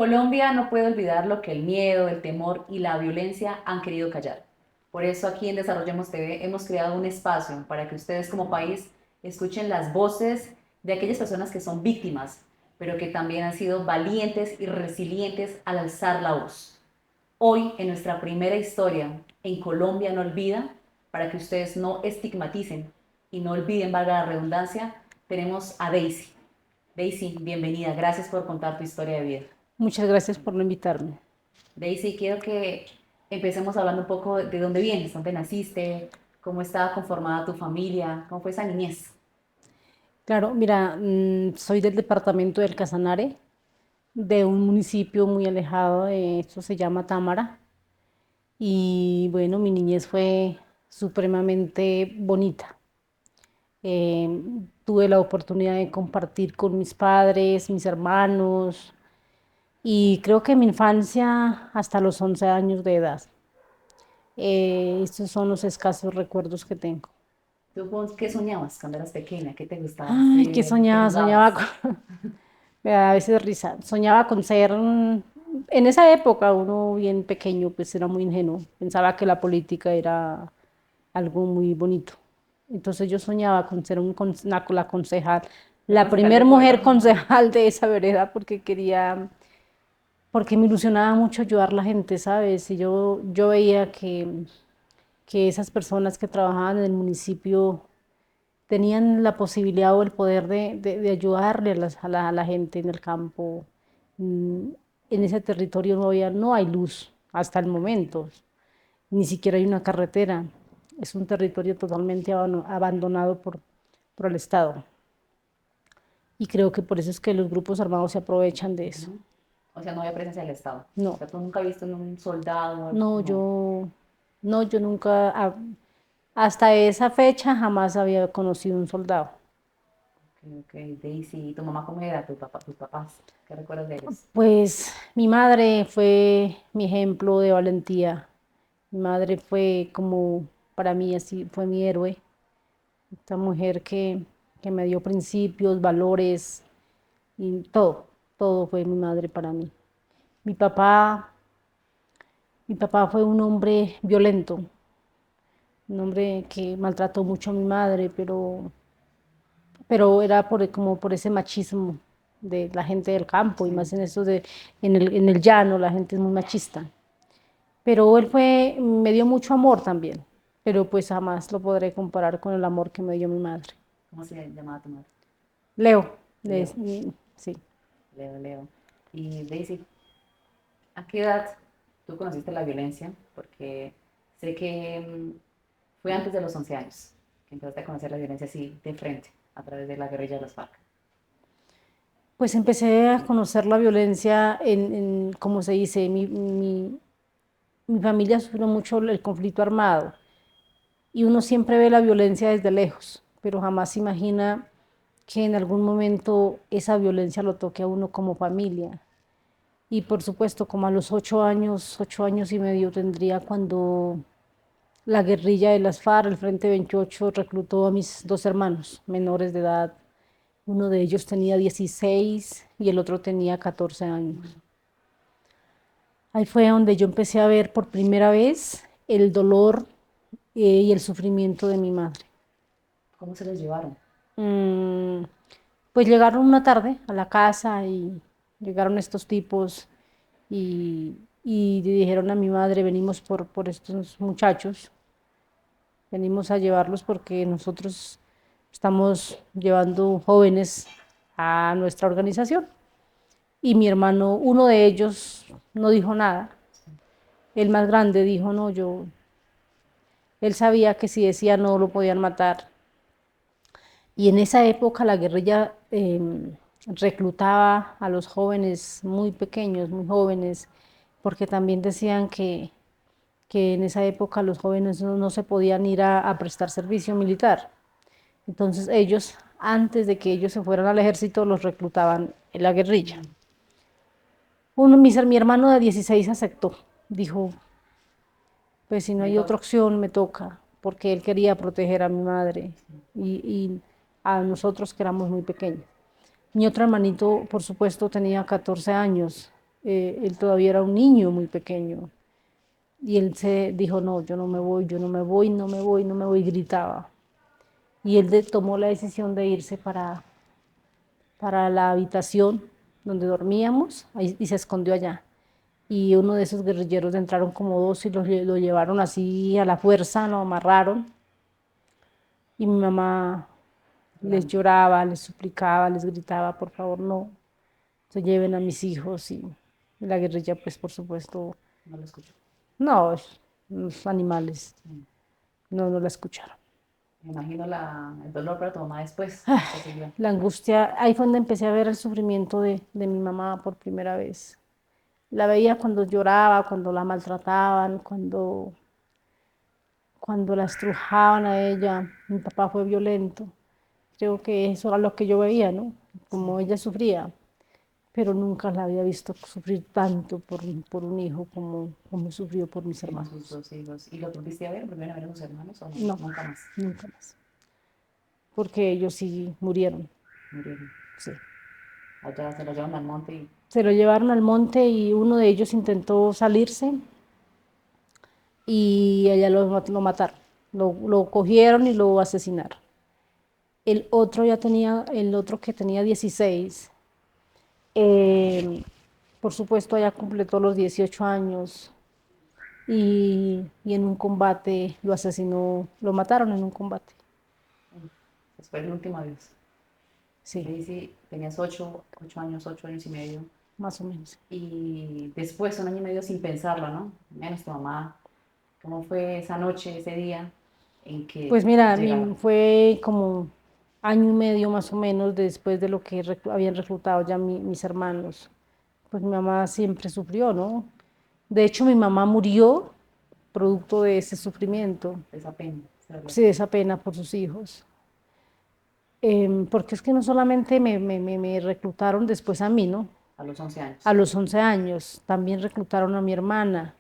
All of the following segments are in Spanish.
Colombia no puede olvidar lo que el miedo, el temor y la violencia han querido callar. Por eso aquí en Desarrollemos TV hemos creado un espacio para que ustedes como país escuchen las voces de aquellas personas que son víctimas, pero que también han sido valientes y resilientes al alzar la voz. Hoy, en nuestra primera historia, en Colombia no olvida, para que ustedes no estigmaticen y no olviden, valga la redundancia, tenemos a Daisy. Daisy, bienvenida. Gracias por contar tu historia de vida. Muchas gracias por no invitarme. Daisy, quiero que empecemos hablando un poco de dónde vienes, dónde naciste, cómo estaba conformada tu familia, cómo fue esa niñez. Claro, mira, soy del departamento del Casanare, de un municipio muy alejado, esto se llama Támara. Y bueno, mi niñez fue supremamente bonita. Tuve la oportunidad de compartir con mis padres, mis hermanos, y creo que mi infancia hasta los 11 años de edad. Estos son los escasos recuerdos que tengo. ¿Qué soñabas cuando eras pequeña? ¿Qué te gustaba Ay, que hacer? ¿Qué soñaba, soñaba jugabas? con, me da a veces risa. Soñaba con ser, en esa época uno bien pequeño, pues era muy ingenuo. Pensaba que la política era algo muy bonito. Entonces yo soñaba con ser la concejal, La la concejal de primer pueblo. mujer concejal de esa vereda, porque quería, porque me ilusionaba mucho ayudar a la gente, ¿sabes? Y yo veía que esas personas que trabajaban en el municipio tenían la posibilidad o el poder de ayudarle a la gente en el campo. Mm, En ese territorio no hay luz hasta el momento, ni siquiera hay una carretera. Es un territorio totalmente abandonado por el Estado. Y creo que por eso es que los grupos armados se aprovechan de eso. Ujú. O sea, no había presencia del Estado. O No, sea, tú nunca has visto un soldado, no, no. yo nunca, hasta esa fecha jamás había conocido un soldado. Ok, Daisy, ¿tu mamá cómo era? Tus papás? ¿Qué recuerdas de ellos? Pues mi madre fue mi ejemplo de valentía. Mi madre fue como, para mí, así, fue mi héroe. Esta mujer que me dio principios, valores y todo fue mi madre para mí. Mi papá, mi papá fue un hombre violento, un hombre que maltrató mucho a mi madre, pero era como por ese machismo de la gente del campo y Sí. más en eso en el llano, la gente es muy machista. Pero me dio mucho amor también, pero pues jamás lo podré comparar con el amor que me dio mi madre. ¿Cómo se llamaba tu madre? Leo, Leo. sí. Leo. Y Daisy, ¿a qué edad tú conociste la violencia? Porque sé que fue antes de los 11 años que empezaste a conocer la violencia así de frente, a través de la guerrilla de los FARC. Pues empecé a conocer la violencia como se dice, mi familia sufrió mucho el conflicto armado y uno siempre ve la violencia desde lejos, pero jamás imagina que en algún momento esa violencia lo toque a uno como familia. Y por supuesto, como a los 8 años, 8 años y medio tendría cuando la guerrilla de las FARC, el Frente 28, reclutó a mis dos hermanos menores de edad. Uno de ellos tenía 16 y el otro tenía 14 años. Ahí fue donde yo empecé a ver por primera vez el dolor y el sufrimiento de mi madre. ¿Cómo se los llevaron? Mm, pues llegaron una tarde a la casa y llegaron estos tipos y le dijeron a mi madre, venimos por estos muchachos, venimos a llevarlos porque nosotros estamos llevando jóvenes a nuestra organización. Y mi hermano, uno de ellos, no dijo nada. El más grande dijo, no, él sabía que si decía no lo podían matar. Y en esa época la guerrilla reclutaba a los jóvenes muy pequeños, muy jóvenes, porque también decían que en esa época los jóvenes no se podían ir a prestar servicio militar. Entonces ellos, antes de que ellos se fueran al ejército, los reclutaban en la guerrilla. Mi hermano de 16 aceptó, dijo, pues si no Me hay otra toca. opción me toca, porque él quería proteger a mi madre y a nosotros que éramos muy pequeños. Mi otro hermanito, por supuesto, tenía 14 años él todavía era un niño muy pequeño. Y él se dijo, no, yo no me voy, yo no me voy, no me voy, no me voy, y gritaba. Y él tomó la decisión de irse para la habitación donde dormíamos y se escondió allá. Y uno de esos guerrilleros entraron como dos y lo llevaron así a la fuerza, lo amarraron. Y mi mamá les Llorando. lloraba, les suplicaba, les gritaba, por favor, no, se lleven a mis hijos. Y la guerrilla, pues por supuesto, No lo escucho. no, los animales Sí. no la escucharon. Me imagino el dolor para tu mamá después. Ay, ¿Qué siguió? la angustia, ahí fue donde empecé a ver el sufrimiento de mi mamá por primera vez. La veía cuando lloraba, cuando la maltrataban, cuando la estrujaban a ella. Mi papá fue violento. Creo que eso era lo que yo veía, ¿no? Sí. Como ella sufría, pero nunca la había visto sufrir tanto por un hijo como sufrió por mis Como sus hermanos. dos hijos. ¿Y lo volviste a ver? ¿Volvieron a ver a sus hermanos o no? No, Nunca más nunca más, porque ellos sí murieron, murieron. sí. Allá se la llevan al monte y Se lo llevaron al monte y uno de ellos intentó salirse y allá lo mataron. Lo cogieron y lo asesinaron. El otro que tenía 16, eh, por supuesto, allá completó los 18 años y en un combate lo asesinó, lo mataron en un combate. después el último adiós. Sí, Daisy, tenías 8 años, 8 años y medio. más o menos. Y después, un año y medio sin pensarlo, ¿no? Menos tu mamá. ¿Cómo fue esa noche, ese día en que Pues mira, llegaron? fue como año y medio más o menos después de lo que habían reclutado ya mis hermanos. Pues mi mamá siempre sufrió, ¿no? De hecho, mi mamá murió producto de ese sufrimiento, Esa pena, ese dolor. sí, de esa pena por sus hijos. Porque es que no solamente me reclutaron después a mí, ¿no? A los 11 A años. los 11 años también reclutaron a mi hermana.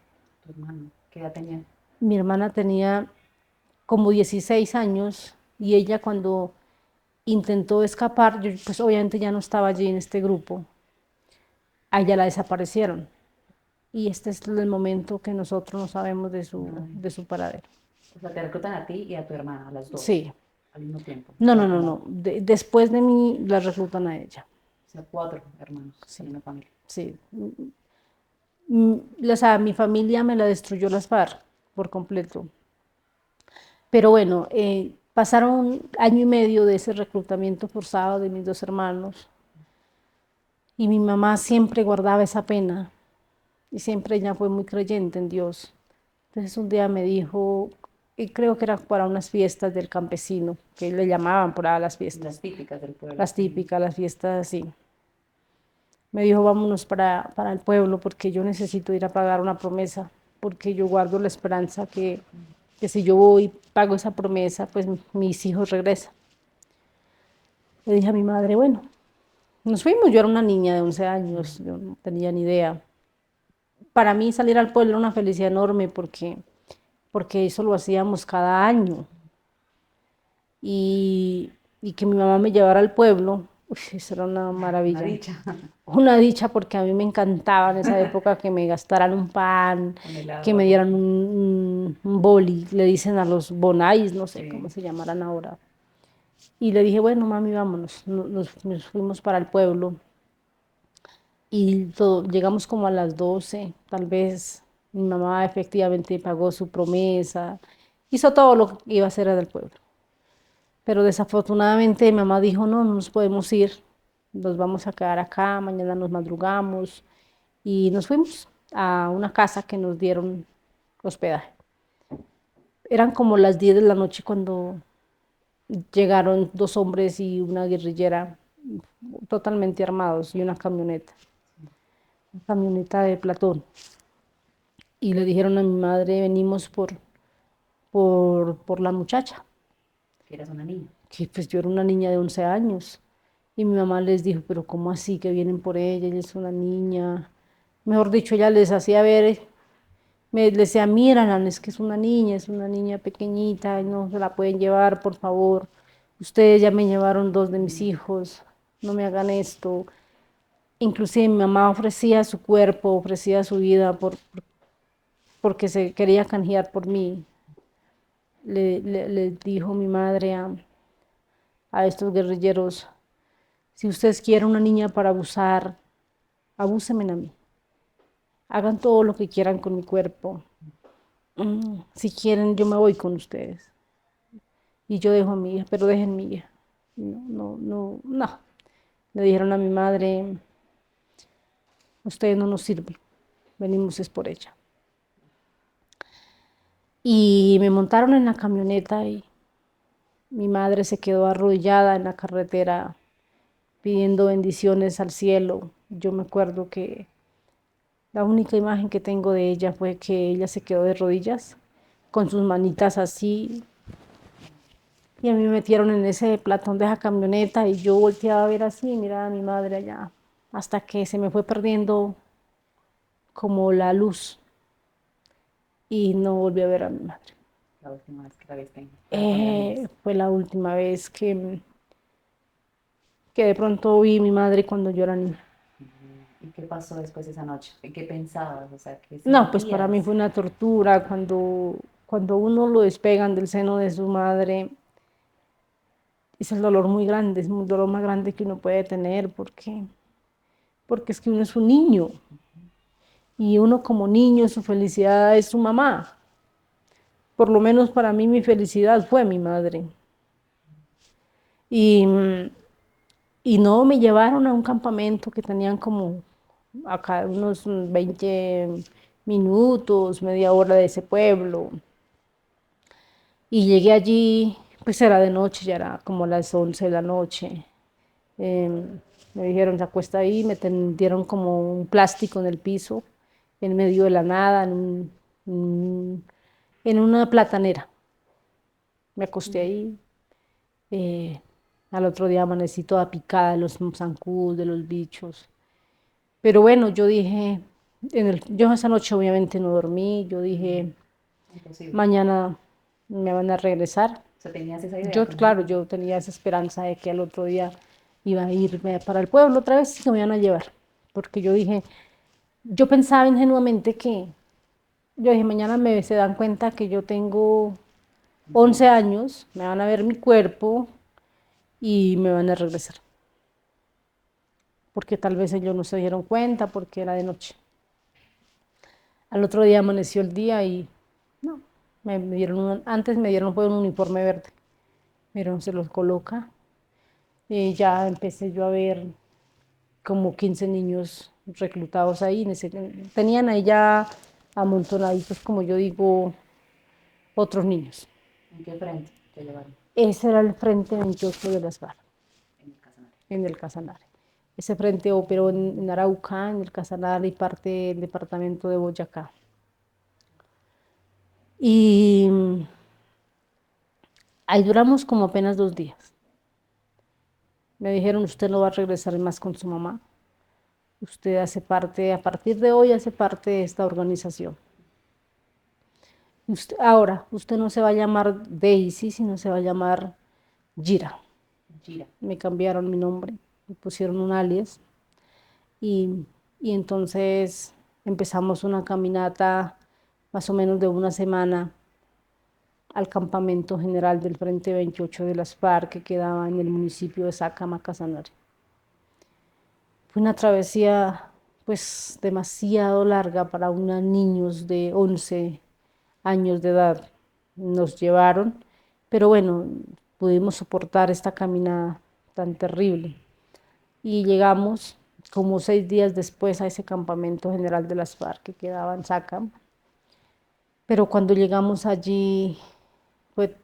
Tu hermano, ¿qué edad tenía? Mi hermana tenía como 16 años y ella cuando intentó escapar, yo pues obviamente ya no estaba allí en este grupo, a ella la desaparecieron. Y este es el momento que nosotros no sabemos Ay. de su paradero. O sea, te reclutan a ti y a tu hermana, a las dos, Sí, al mismo tiempo. no, O no, sea, no, como, no. Después de mí la reclutan a ella. o sea, 4 hermanos Sí, en una familia. sí. O sea, mi familia me la destruyó las FARC por completo. Pero bueno, pasaron un año y medio de ese reclutamiento forzado de mis dos hermanos y mi mamá siempre guardaba esa pena y siempre ella fue muy creyente en Dios. Entonces un día me dijo, y creo que era para unas fiestas del campesino, que le llamaban por ahí las Las fiestas, típicas del pueblo. las típicas, las fiestas así. Me dijo, vámonos para el pueblo porque yo necesito ir a pagar una promesa, porque yo guardo la esperanza que si yo voy y pago esa promesa, pues mis hijos regresan. Le dije a mi madre, bueno, nos fuimos, yo era una niña de 11 años, yo no tenía ni idea. Para mí salir al pueblo era una felicidad enorme porque eso lo hacíamos cada año. Y que mi mamá me llevara al pueblo, eso era una Una maravilla. dicha. Una dicha porque a mí me encantaba en esa época que me gastaran un pan, Un que helado, me algo. dieran un boli, le dicen a los bonais, no sé cómo Sí. se llamarán ahora. Y le dije, bueno, mami, vámonos. Nos fuimos para el pueblo y llegamos como a las 12, tal vez. Mi mamá efectivamente pagó su promesa, hizo todo lo que iba a hacer en el pueblo. Pero desafortunadamente mi mamá dijo, no, no nos podemos ir, nos vamos a quedar acá, mañana nos madrugamos. Y nos fuimos a una casa que nos dieron hospedaje. Eran como las 10 de la noche cuando llegaron dos hombres y una guerrillera totalmente armados y una camioneta de Platón. Y le dijeron a mi madre, venimos por la muchacha, Que eras una niña. que pues yo era una niña de 11 años. Y mi mamá les dijo, pero ¿cómo así que vienen por ella? Ella es una niña. Mejor dicho, ella les hacía ver, les decía, miran, es que es una niña pequeñita, y no se la pueden llevar, por favor. Ustedes ya me llevaron dos de mis hijos, no me hagan esto. Inclusive mi mamá ofrecía su cuerpo, ofrecía su vida porque se quería canjear por mí. Le dijo mi madre a estos guerrilleros, si ustedes quieren una niña para abusar, abúsenme a mí. Hagan todo lo que quieran con mi cuerpo. Si quieren, yo me voy con ustedes. Y yo dejo a mi hija, pero dejen mi hija. No, no, no, no. Le dijeron a mi madre, ustedes no nos sirven, venimos es por ella. Y me montaron en la camioneta y mi madre se quedó arrodillada en la carretera pidiendo bendiciones al cielo. Yo me acuerdo que la única imagen que tengo de ella fue que ella se quedó de rodillas con sus manitas así y a mí me metieron en ese platón de esa camioneta y yo volteaba a ver así, miraba a mi madre allá, hasta que se me fue perdiendo como la luz y no volví a ver a mi madre. La última vez que la viste con los niños. Fue la última vez que de pronto vi a mi madre cuando yo era niña. ¿Y qué pasó después de esa noche? ¿En qué pensabas? O sea, ¿qué No, pues para mí sentías? fue una tortura cuando uno lo despegan del seno de su madre. Es el dolor muy grande, es el dolor más grande que uno puede tener porque es que uno es un niño y uno como niño su felicidad es su mamá. Por lo menos para mí mi felicidad fue mi madre. Y, y no me llevaron a un campamento que tenían como acá unos 20 minutos, media hora de ese pueblo. Y llegué allí, pues era de noche, ya era como las 11 de la noche. Me dijeron, se acuesta ahí, me tendieron como un plástico en el piso, en medio de la nada, en una platanera. Me acosté ahí. eh, Al otro día amanecí toda picada de los zancudos, de los bichos. Pero bueno, yo dije, yo esa noche obviamente no dormí, yo dije, Imposible. mañana me van a regresar. O sea, tenías esa idea Yo, también. claro, yo tenía esa esperanza de que al otro día iba a irme para el pueblo otra vez y que me iban a llevar. Porque yo dije, yo pensaba ingenuamente yo dije, mañana se dan cuenta que yo tengo 11 años, me van a ver mi cuerpo y me van a regresar. Porque tal vez ellos no se dieron cuenta porque era de noche. Al otro día amaneció el día y no, me dieron antes me dieron fue un uniforme verde, pero se los coloca. Ya empecé yo a ver como 15 niños reclutados ahí. Tenían ahí ya amontonaditos, como yo digo, otros niños. ¿En qué frente te llevaron? Ese era el frente 28 de las FARC, En el Casanare. en el Casanare. Ese frente operó en Arauca, en el Casanare y parte del departamento de Boyacá. Y ahí duramos como apenas 2 días. Me dijeron, usted no va a regresar más con su mamá. Usted hace parte, a partir de hoy hace parte de esta organización. Ahora, usted no se va a llamar Daisy, sino se va a llamar Gira. Gira. Me cambiaron mi nombre, me pusieron un alias y, y entonces empezamos una caminata más o menos de una semana al campamento general del Frente 28 de las FARC que quedaba en el municipio de Sácama, Casanare. Fue una travesía pues demasiado larga para unos niños de 11 años de edad. Nos llevaron, pero bueno, pudimos soportar esta caminada tan terrible. Y llegamos como 6 días después a ese campamento general de las FARC que quedaba en Sácama. Pero cuando llegamos allí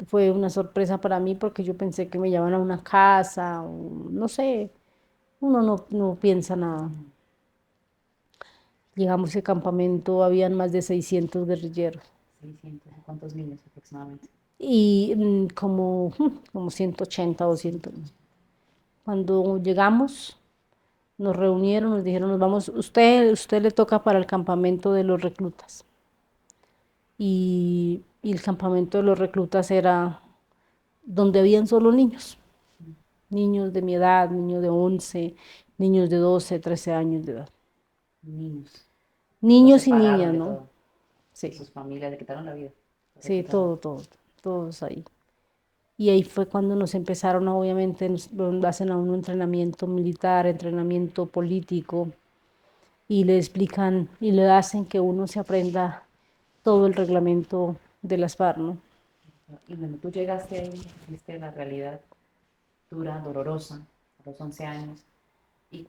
fue una sorpresa para mí porque yo pensé que me llevaban a una casa, o no sé, uno no piensa nada. Llegamos a ese campamento, habían más de 600 guerrilleros 600. ¿Cuántos niños aproximadamente? y como 180 o 200. Cuando llegamos, nos reunieron, nos dijeron, nos vamos, usted le toca para el campamento de los reclutas. Y el campamento de los reclutas era donde habían solo niños, niños de mi edad, niños de 11, niños de 12, 13 años de edad. Niños. Los Niños y separaron niñas, de ¿no? todo, de Sí, sus familias, le quitaron la vida. Le sí, quitaron. todos ahí. Y ahí fue cuando nos empezaron, obviamente, nos hacen a un entrenamiento militar, entrenamiento político, y le explican y le hacen que uno se aprenda todo el reglamento de las FARC, ¿no? Y bueno, tú llegaste ahí, viste la realidad dura, dolorosa, a los 11 años. ¿Y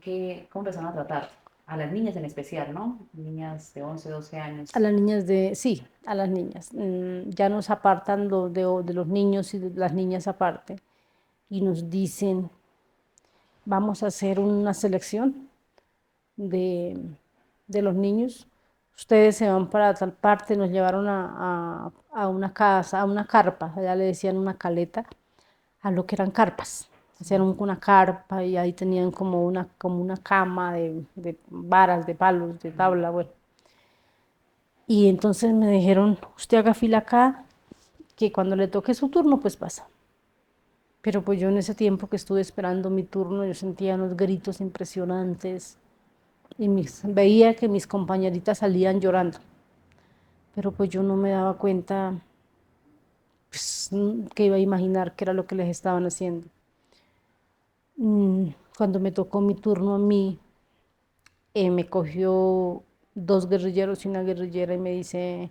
cómo empezaron a tratar? A las niñas en especial, ¿no? Niñas de 11, 12 A años. las niñas sí, a las niñas. Ya nos apartan de los niños y de las niñas aparte y nos dicen, vamos a hacer una selección de, de los niños. Ustedes se van para tal parte, nos llevaron a una casa, a una carpa, allá le decían una caleta, a lo que eran carpas. Hacían una carpa y ahí tenían como una cama de varas, de palos, de tabla, bueno. Y entonces me dijeron, usted haga fila acá, que cuando le toque su turno, pues pasa. Pero pues yo en ese tiempo que estuve esperando mi turno, yo sentía unos gritos impresionantes y veía que mis compañeritas salían llorando. Pero pues yo no me daba cuenta, pues, que iba a imaginar qué era lo que les estaban haciendo. Cuando me tocó mi turno a mí, me cogió dos guerrilleros y una guerrillera y me dice,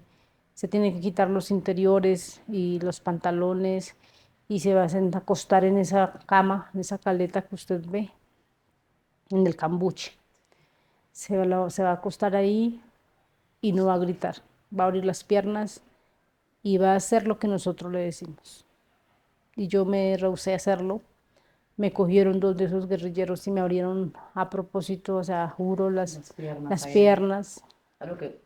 se tiene que quitar los interiores y los pantalones y se va a acostar en esa cama, en esa caleta que usted ve, en el cambuche. Se va a acostar ahí y no va a gritar, va a abrir las piernas y va a hacer lo que nosotros le decimos. Y yo me rehusé a hacerlo. Me cogieron dos de esos guerrilleros y me abrieron a propósito, o sea, juro, Las piernas las ahí. piernas. Algo que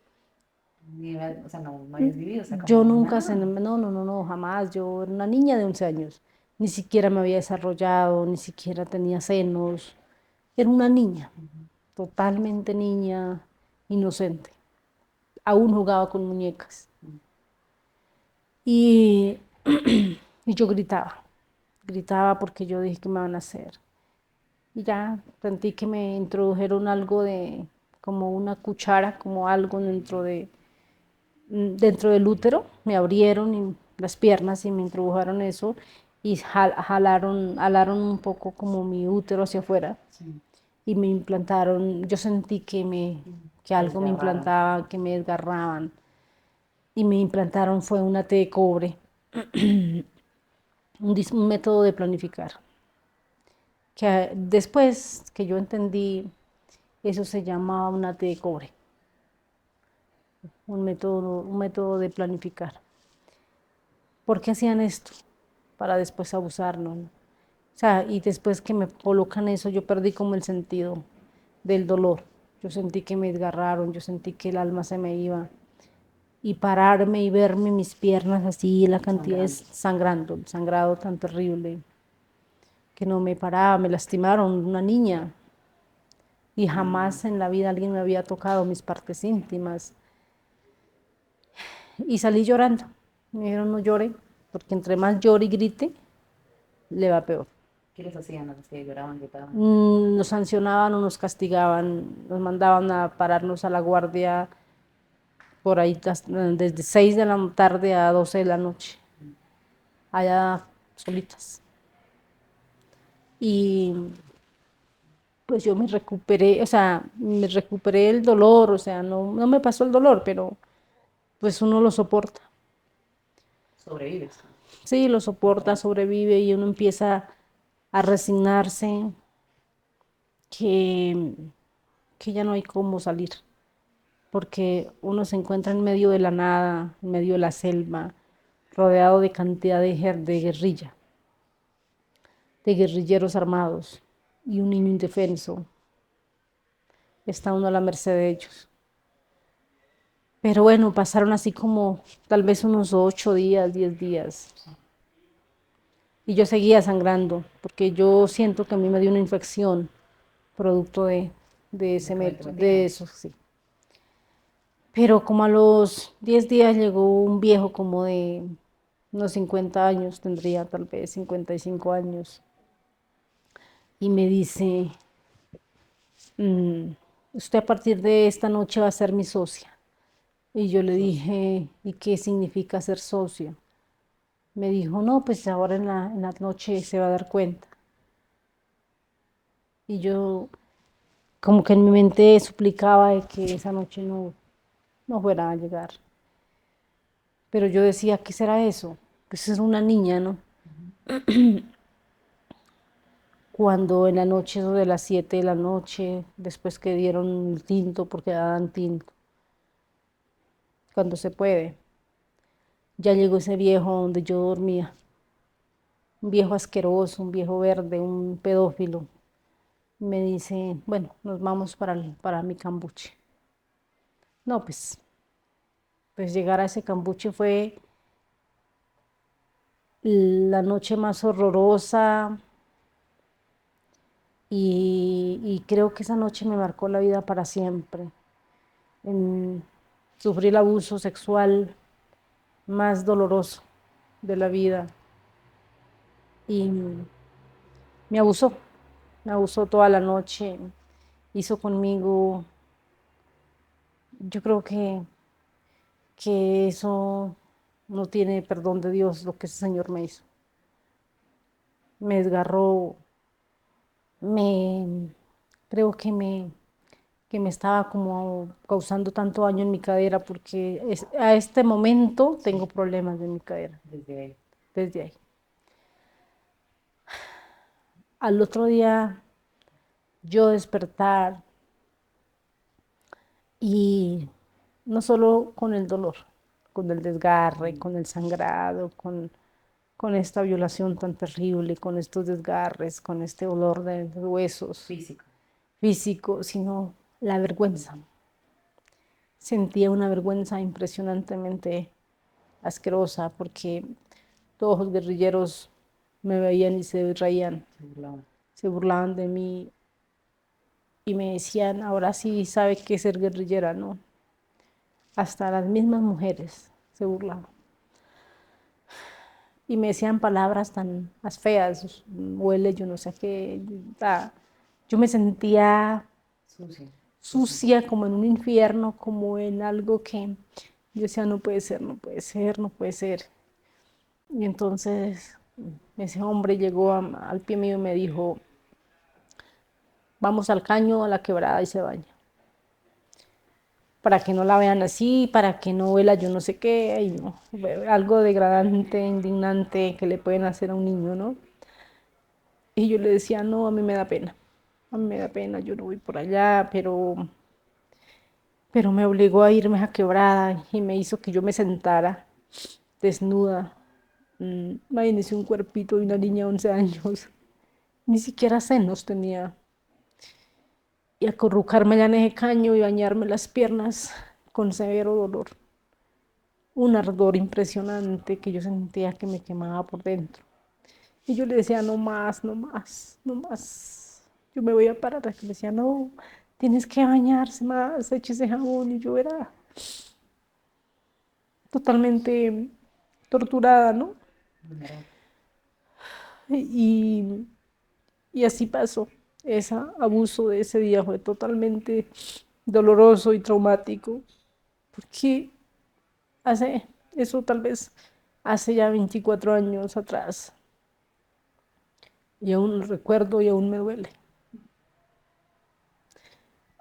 o sea, no habías vivido, o sea, Yo como nunca, nada. no, jamás. Yo era una niña de 11 años. Ni siquiera me había desarrollado, ni siquiera tenía senos. Era una niña, totalmente niña, inocente. Aún jugaba con muñecas. Y, y yo gritaba porque yo dije que me van a hacer. Y ya sentí que me introdujeron algo como una cuchara, como algo dentro del útero, me abrieron las piernas y me introdujeron eso y jalaron un poco como mi útero hacia afuera Sí. y me implantaron, yo sentí que Te algo me desgarraron. implantaba, que me desgarraban y me implantaron fue una T de cobre, un método de planificar, que después que yo entendí, eso se llamaba una T de cobre, un método de planificar. ¿Por qué hacían esto? Para después abusarnos, ¿no? O sea, y después que me colocan eso, yo perdí como el sentido del dolor. Yo sentí que me desgarraron, yo sentí que el alma se me iba. Y pararme y verme mis piernas así, la cantidad es Sangrando. sangrando, el sangrado tan terrible, que no me paraba, me lastimaron, una niña. Y jamás en la vida alguien me había tocado mis partes íntimas. Y salí llorando. Me dijeron, no llore, porque entre más llore y grite, le va peor. ¿Qué les hacían a los que lloraban, gritaban? Nos sancionaban o nos castigaban, nos mandaban a pararnos a la guardia por ahí desde 6 de la tarde a 12 de la noche, allá solitas. Y pues yo me recuperé, o sea, me recuperé el dolor, o sea, no me pasó el dolor, pero pues uno lo soporta. Sobrevives. Sí, lo soporta, sobrevive y uno empieza a resignarse que, que ya no hay cómo salir, porque uno se encuentra en medio de la nada, en medio de la selva, rodeado de cantidad de guerrilleros armados, y un niño indefenso. Está uno a la merced de ellos. Pero bueno, pasaron así como tal vez unos 8 días, 10 días. Y yo seguía sangrando, porque yo siento que a mí me dio una infección producto de Lo ese que te método, de metían. eso, sí. Pero como a los 10 días llegó un viejo como de unos 50 años, tendría tal vez 55 años, y me dice, "Mm, usted a partir de esta noche va a ser mi socia". Y yo le Socio. dije, ¿y qué significa ser socio? Me dijo, no, pues ahora en la noche se va a dar cuenta. Y yo como que en mi mente suplicaba de que esa noche no fuera a llegar. Pero yo decía, ¿qué será eso? Pues era una niña, ¿no? Cuando en la noche, eso de las 7 de la noche, después que dieron el tinto, porque daban tinto, cuando se puede, ya llegó ese viejo donde yo dormía, un viejo asqueroso, un viejo verde, un pedófilo. Me dice, bueno, nos vamos para mi cambuche. No, pues llegar a ese cambuche fue la noche más horrorosa y creo que esa noche me marcó la vida para siempre. En, sufrí el abuso sexual más doloroso de la vida y me abusó toda la noche, hizo conmigo, yo creo que eso no tiene perdón de Dios lo que ese señor me hizo. Me desgarró, me creo que me estaba como causando tanto daño en mi cadera porque a este momento tengo Sí, problemas de mi cadera desde ahí. desde ahí. Al otro día yo despertar y no solo con el dolor, con el desgarre, con el sangrado, con esta violación tan terrible, con estos desgarres, con este olor de huesos Físico. físicos, sino la vergüenza. Sentía una vergüenza impresionantemente asquerosa porque todos los guerrilleros me veían y se reían, Se burlaban. se burlaban de mí y me decían, ahora sí sabe qué es ser guerrillera, ¿no? Hasta las mismas mujeres se burlaban. Y me decían palabras tan más feas, huele, yo no sé qué. Yo me sentía Sucia. Se siente. sucia, como en un infierno, como en algo que yo decía, no puede ser, no puede ser, no puede ser. Y entonces ese hombre llegó al pie mío y me dijo, vamos al caño, a la quebrada y se baña. Para que no la vean así, para que no huela yo no sé qué, y no, algo degradante, indignante que le pueden hacer a un niño, ¿no? Y yo le decía, no, a mí me da pena, a mí me da pena, yo no voy por allá, pero me obligó a irme a quebrada y me hizo que yo me sentara desnuda. Imagínese un cuerpito de una niña de 11 años, ni siquiera senos tenía. Y acurrucarme allá en ese caño y bañarme las piernas con severo dolor. Un ardor impresionante que yo sentía que me quemaba por dentro. Y yo le decía, no más, no más, no más. Yo me voy a parar. Y le decía, no, tienes que bañarse más, échese jabón. Y yo era totalmente torturada, ¿no? Vulnerable. Y, y así pasó. Ese abuso de ese día fue totalmente doloroso y traumático, porque hace eso tal vez hace ya 24 años atrás, y aún lo recuerdo y aún me duele.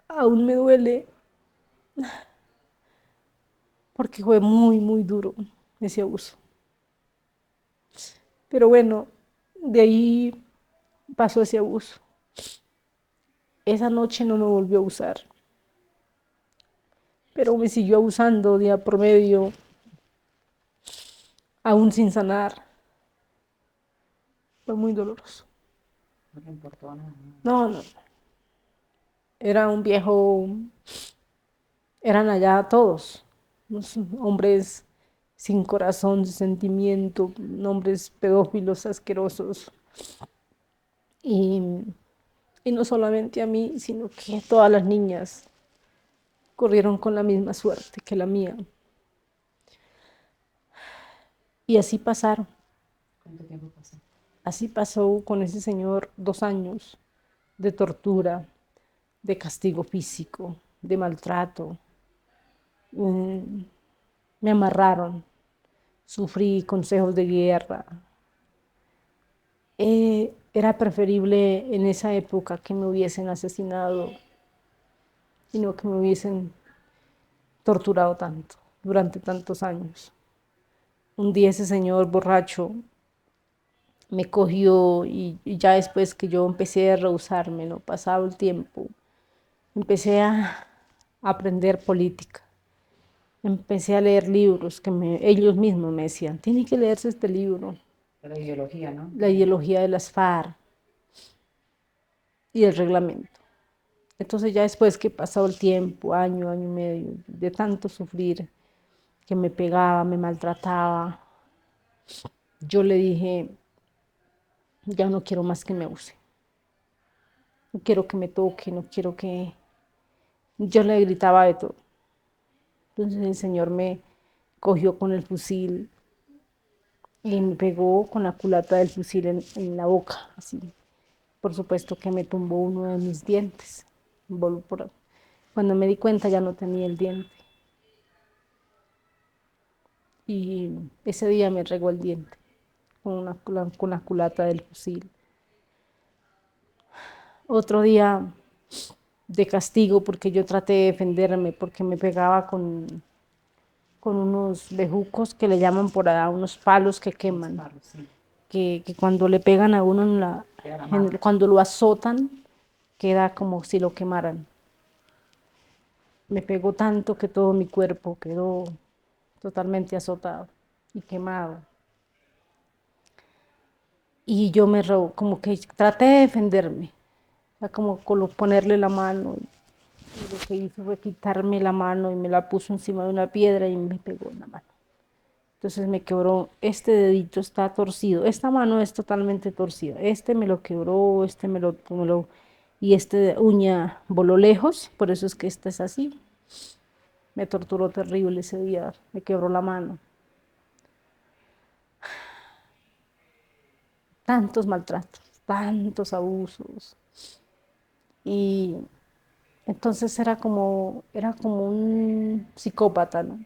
Aún me duele porque fue muy, muy duro ese abuso. Pero bueno, de ahí pasó ese abuso. Esa noche no me volvió a abusar, pero me siguió abusando día por medio, aún sin sanar. Fue muy doloroso. No le importó nada. No, no, era un viejo, eran allá todos, unos hombres sin corazón, sin sentimiento, hombres pedófilos asquerosos. Y, y no solamente a mí, sino que todas las niñas corrieron con la misma suerte que la mía. Y así pasaron, ¿Cuánto tiempo pasó? así pasó con ese señor 2 años de tortura, de castigo físico, de maltrato. Me amarraron, sufrí consejos de guerra. Era preferible en esa época que me hubiesen asesinado y no que me hubiesen torturado tanto durante tantos años. Un día ese señor borracho me cogió y ya después que yo empecé a rehusarme, ¿no? Pasado el tiempo, empecé a aprender política. Empecé a leer libros que ellos mismos me decían, tiene que leerse este libro, La ideología, ¿no? la ideología de las FARC y el reglamento. Entonces ya después que pasado el tiempo, año, año y medio, de tanto sufrir, que me pegaba, me maltrataba, yo le dije, ya no quiero más que me use. No quiero que me toque, no quiero que... Yo le gritaba de todo. Entonces el Señor me cogió con el fusil y me pegó con la culata del fusil en la boca, así. Por supuesto que me tumbó uno de mis dientes. Cuando me di cuenta ya no tenía el diente. Y ese día me regó el diente con la culata del fusil. Otro día de castigo porque yo traté de defenderme, porque me pegaba con unos bejucos que le llaman por allá, unos palos que queman, Sí. que cuando le pegan a uno Era la mano. cuando lo azotan, queda como si lo quemaran. Me pegó tanto que todo mi cuerpo quedó totalmente azotado y quemado. Y yo como que traté de defenderme, o sea, como ponerle la mano. Y lo que hizo fue quitarme la mano y me la puso encima de una piedra y me pegó en la mano. Entonces me quebró, este dedito está torcido, esta mano es totalmente torcida, este me lo quebró, y este uña voló lejos, por eso es que esta es así. Me torturó terrible ese día, me quebró la mano. Tantos maltratos, tantos abusos. Y entonces era como un psicópata, ¿no?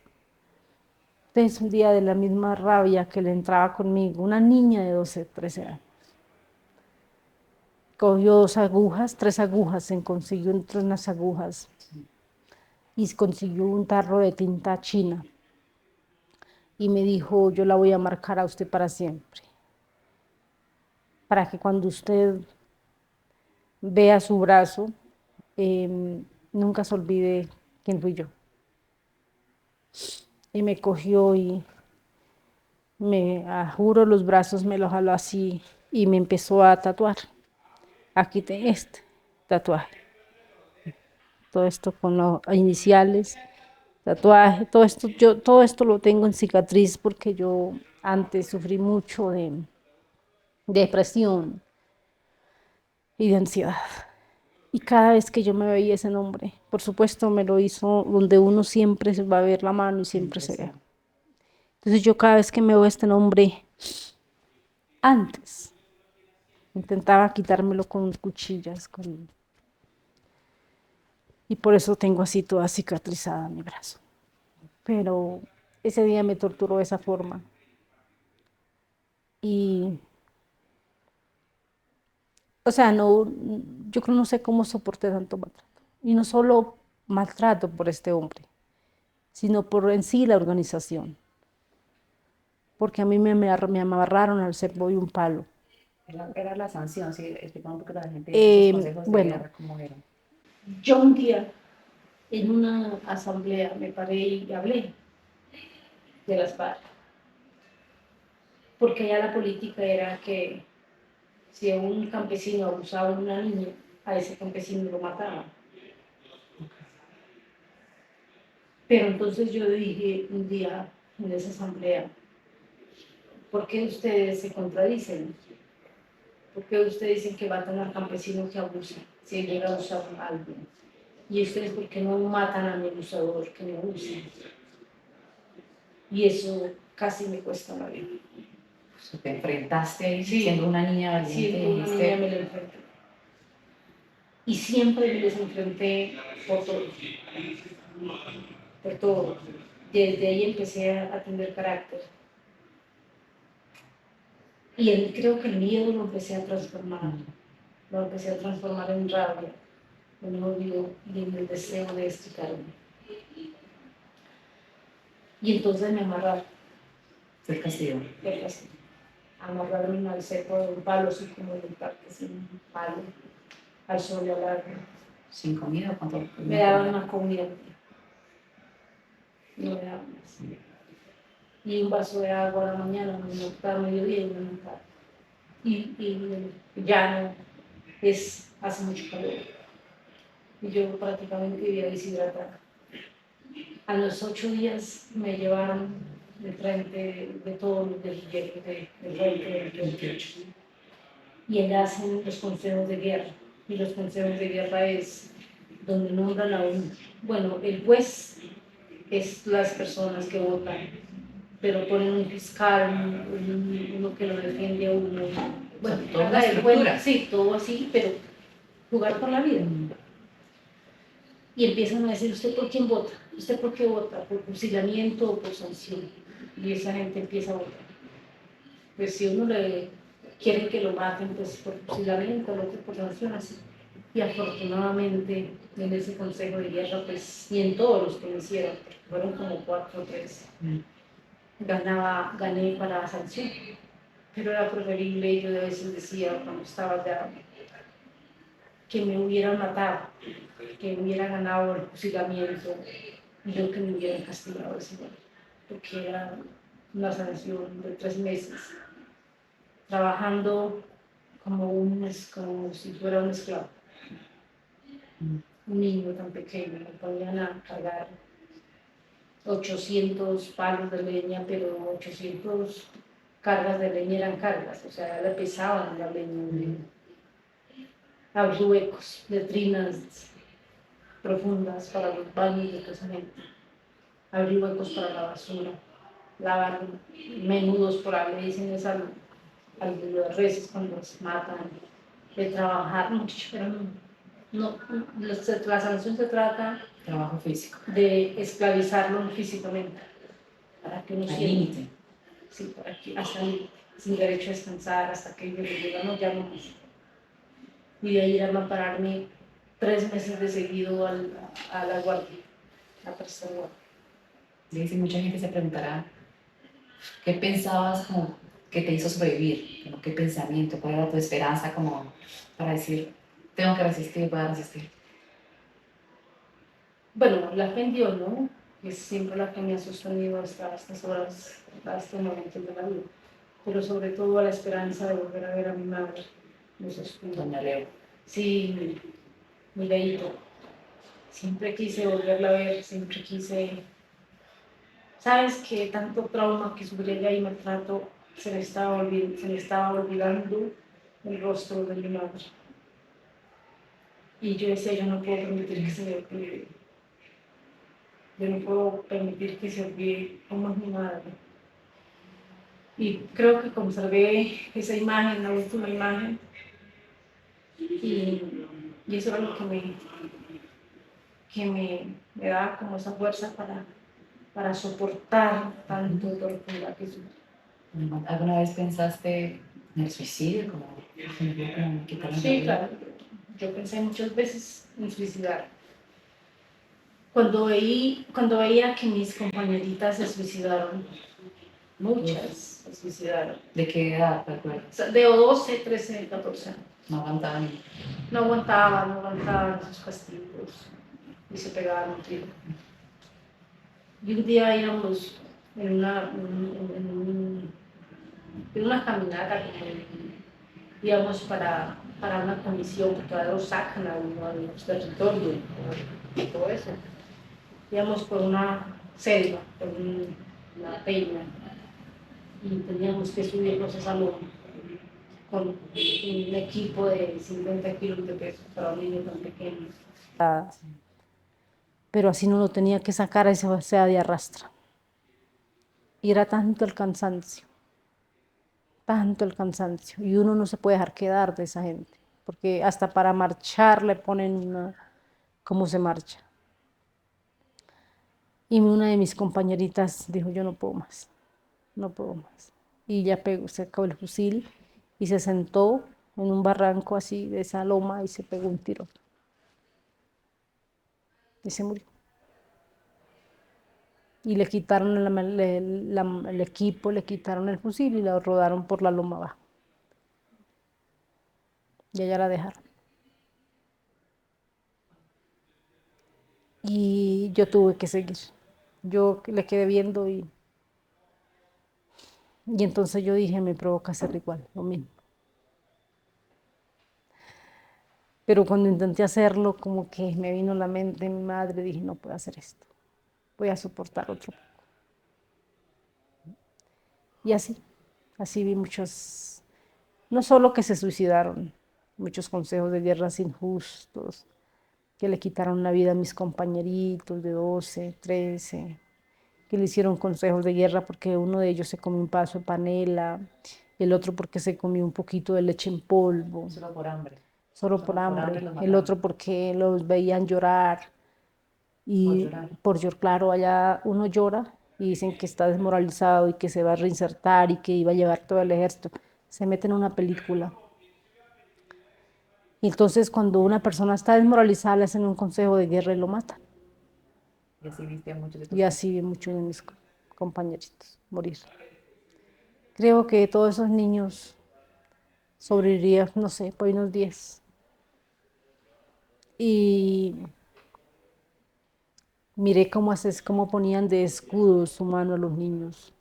Entonces un día de la misma rabia que le entraba conmigo, una niña de 12, 13 años, cogió 2 agujas, 3 agujas, se consiguió entre unas agujas y consiguió un tarro de tinta china y me dijo, yo la voy a marcar a usted para siempre, para que cuando usted vea su brazo, nunca se olvide quién fui yo. Y me cogió y juro, los brazos me los jaló así y me empezó a tatuar. Aquí te este tatuaje. Todo esto con los iniciales, tatuaje, todo esto lo tengo en cicatriz porque yo antes sufrí mucho de depresión y de ansiedad. Y cada vez que yo me veía ese nombre, por supuesto me lo hizo donde uno siempre se va a ver la mano y siempre se ve. Entonces yo cada vez que me veo este nombre, antes intentaba quitármelo con cuchillas, y por eso tengo así toda cicatrizada mi brazo. Pero ese día me torturó de esa forma. Y, o sea, no, yo creo no sé cómo soporté tanto maltrato. Y no solo maltrato por este hombre, sino por en sí la organización. Porque a mí me amarraron al cervo y un palo. Era la sanción, sí, explica un poco a la gente esos consejos de Bueno, guerra, cómo eran. yo un día en una asamblea me paré y hablé de las FARC, porque ya la política era que si un campesino abusaba de una niña, a ese campesino lo mataban. Pero entonces yo dije un día en esa asamblea, ¿por qué ustedes se contradicen? ¿Por qué ustedes dicen que matan al campesino que abusa, si llega a abusar a alguien? ¿Y ustedes por qué no matan al abusador que no abusa? Y eso casi me cuesta la vida. Te enfrentaste Sí, siendo una niña valiente siendo y una niña me dijiste, lo enfrenté. y siempre les enfrenté por todo, por todo. Desde ahí empecé a tener carácter. Y creo que el miedo lo empecé a transformar, lo empecé a transformar en rabia, en odio y en el deseo de explicarme. Y entonces me amarraron. Fue el castigo. Fue así. Amarraron al cepo de un palo, así como en el parque, sin un palo, al sol y al árbol. ¿Sin comida? ¿Cuánto? Me daban una comida, no me daban más. Y un vaso de agua a la mañana, me notaba mediodía y me notaba. Y ya no, hace mucho calor. Y yo prácticamente vivía deshidratada. A los 8 días me llevaron de frente de todos los guerrilleros del frente del 28. Y allá hacen los consejos de guerra. Y los consejos de guerra es donde nombran a un, bueno, el juez es las personas que votan, pero ponen un fiscal, uno que lo defiende a uno. Bueno, toda una estructura. Sí, todo así, pero jugar por la vida. Y empiezan a decir, ¿usted por quién vota? ¿Usted por qué vota? ¿Por fusilamiento o por sanción? Y esa gente empieza a votar. Pues si uno le quiere que lo maten, pues por fusilamiento, el otro por sanción, así. Y afortunadamente en ese consejo de guerra, pues, y en todos los que me hicieron, fueron como 4 o 3, gané para la sanción. Pero era preferible, yo a veces decía cuando estaba ya, que me hubieran matado, que hubiera ganado el fusilamiento, y yo que me hubieran castigado ese día, porque era una sanción de 3 meses, trabajando como si fuera un esclavo. Un niño tan pequeño, me ponían a cargar 800 palos de leña, pero 800 cargas de leña eran cargas, o sea, le pesaban la leña. Abrir huecos, letrinas profundas para los baños de casamiento, abrir huecos para la basura, lavar menudos, por ahí le dicen es a las reses cuando los matan, de trabajar mucho, pero la sanción se trata Trabajo físico. de esclavizarlo físicamente, para que uno Al sienta, límite. sí, para que hasta sin derecho a descansar, hasta que ellos le digan, no, ya no más. Y de ahí a pararme 3 meses de seguido a la guardia, a prestar guardia. Sí, mucha gente se preguntará, ¿qué pensabas como que te hizo sobrevivir? Como, ¿qué pensamiento? ¿Cuál era tu esperanza como para decir, tengo que resistir, voy a resistir? Bueno, la fe en Dios, ¿no? Es siempre la que me ha sostenido hasta estas horas, hasta este momento de la vida. Pero sobre todo la esperanza de volver a ver a mi madre, me sostuvo. Doña Leo. Sí, mi leído. Siempre quise volverla a ver, siempre quise. Sabes que tanto trauma que sufrí allá y maltrato, se me estaba olvidando el rostro de mi madre. Y yo decía, yo no puedo permitir que se me olvide. Yo no puedo permitir que se olvide cómo es mi madre. Y creo que conservé esa imagen, la última imagen, y eso era lo que me da como esa fuerza para soportar tanto tortura que sufrí. ¿Alguna vez pensaste en el suicidio? Como me quitaron la Sí, vida? claro. Yo pensé muchas veces en suicidar. Cuando veía que mis compañeritas se suicidaron, muchas se suicidaron. ¿De qué edad te acuerdas? De 12, 13, 14 años. No aguantaban. No aguantaban esos castigos y se pegaban un tiro. Y un día íbamos en una caminata, íbamos para una comisión, porque ahora lo sacan a uno a los territorios y todo eso. Íbamos por una selva, por una peña, y teníamos que subirnos a esa loma con un equipo de 50 kilos de peso para un niño tan pequeño. Pero así no lo tenía que sacar a esa sea de arrastra. Y era tanto el cansancio, y uno no se puede dejar quedar de esa gente, porque hasta para marchar le ponen cómo se marcha. Y una de mis compañeritas dijo, yo no puedo más, no puedo más. Y ya sacó el fusil y se sentó en un barranco así de esa loma y se pegó un tiro. Y se murió. Y le quitaron el equipo, le quitaron el fusil y la rodaron por la loma abajo. Y allá la dejaron. Y yo tuve que seguir. Yo le quedé viendo y entonces yo dije, me provoca hacer igual, lo mismo. Pero cuando intenté hacerlo, como que me vino a la mente mi madre, dije, no puedo hacer esto, voy a soportar otro. Y así vi muchos, no solo que se suicidaron, muchos consejos de guerras injustos, que le quitaron la vida a mis compañeritos de 12, 13, que le hicieron consejos de guerra porque uno de ellos se comió un pedazo de panela, el otro porque se comió un poquito de leche en polvo. Solo por hambre. Solo por hambre, los el mataron. otro porque los veían llorar y claro, allá uno llora y dicen que está desmoralizado y que se va a reinsertar y que iba a llevar todo el ejército. Se mete en una película. Y entonces cuando una persona está desmoralizada le hacen un consejo de guerra y lo matan. Y así viste a muchos de tus Y así vi muchos de mis compañeritos morir. Creo que todos esos niños sobrevivirían, no sé, por unos 10. Y miré cómo ponían de escudo su mano a los niños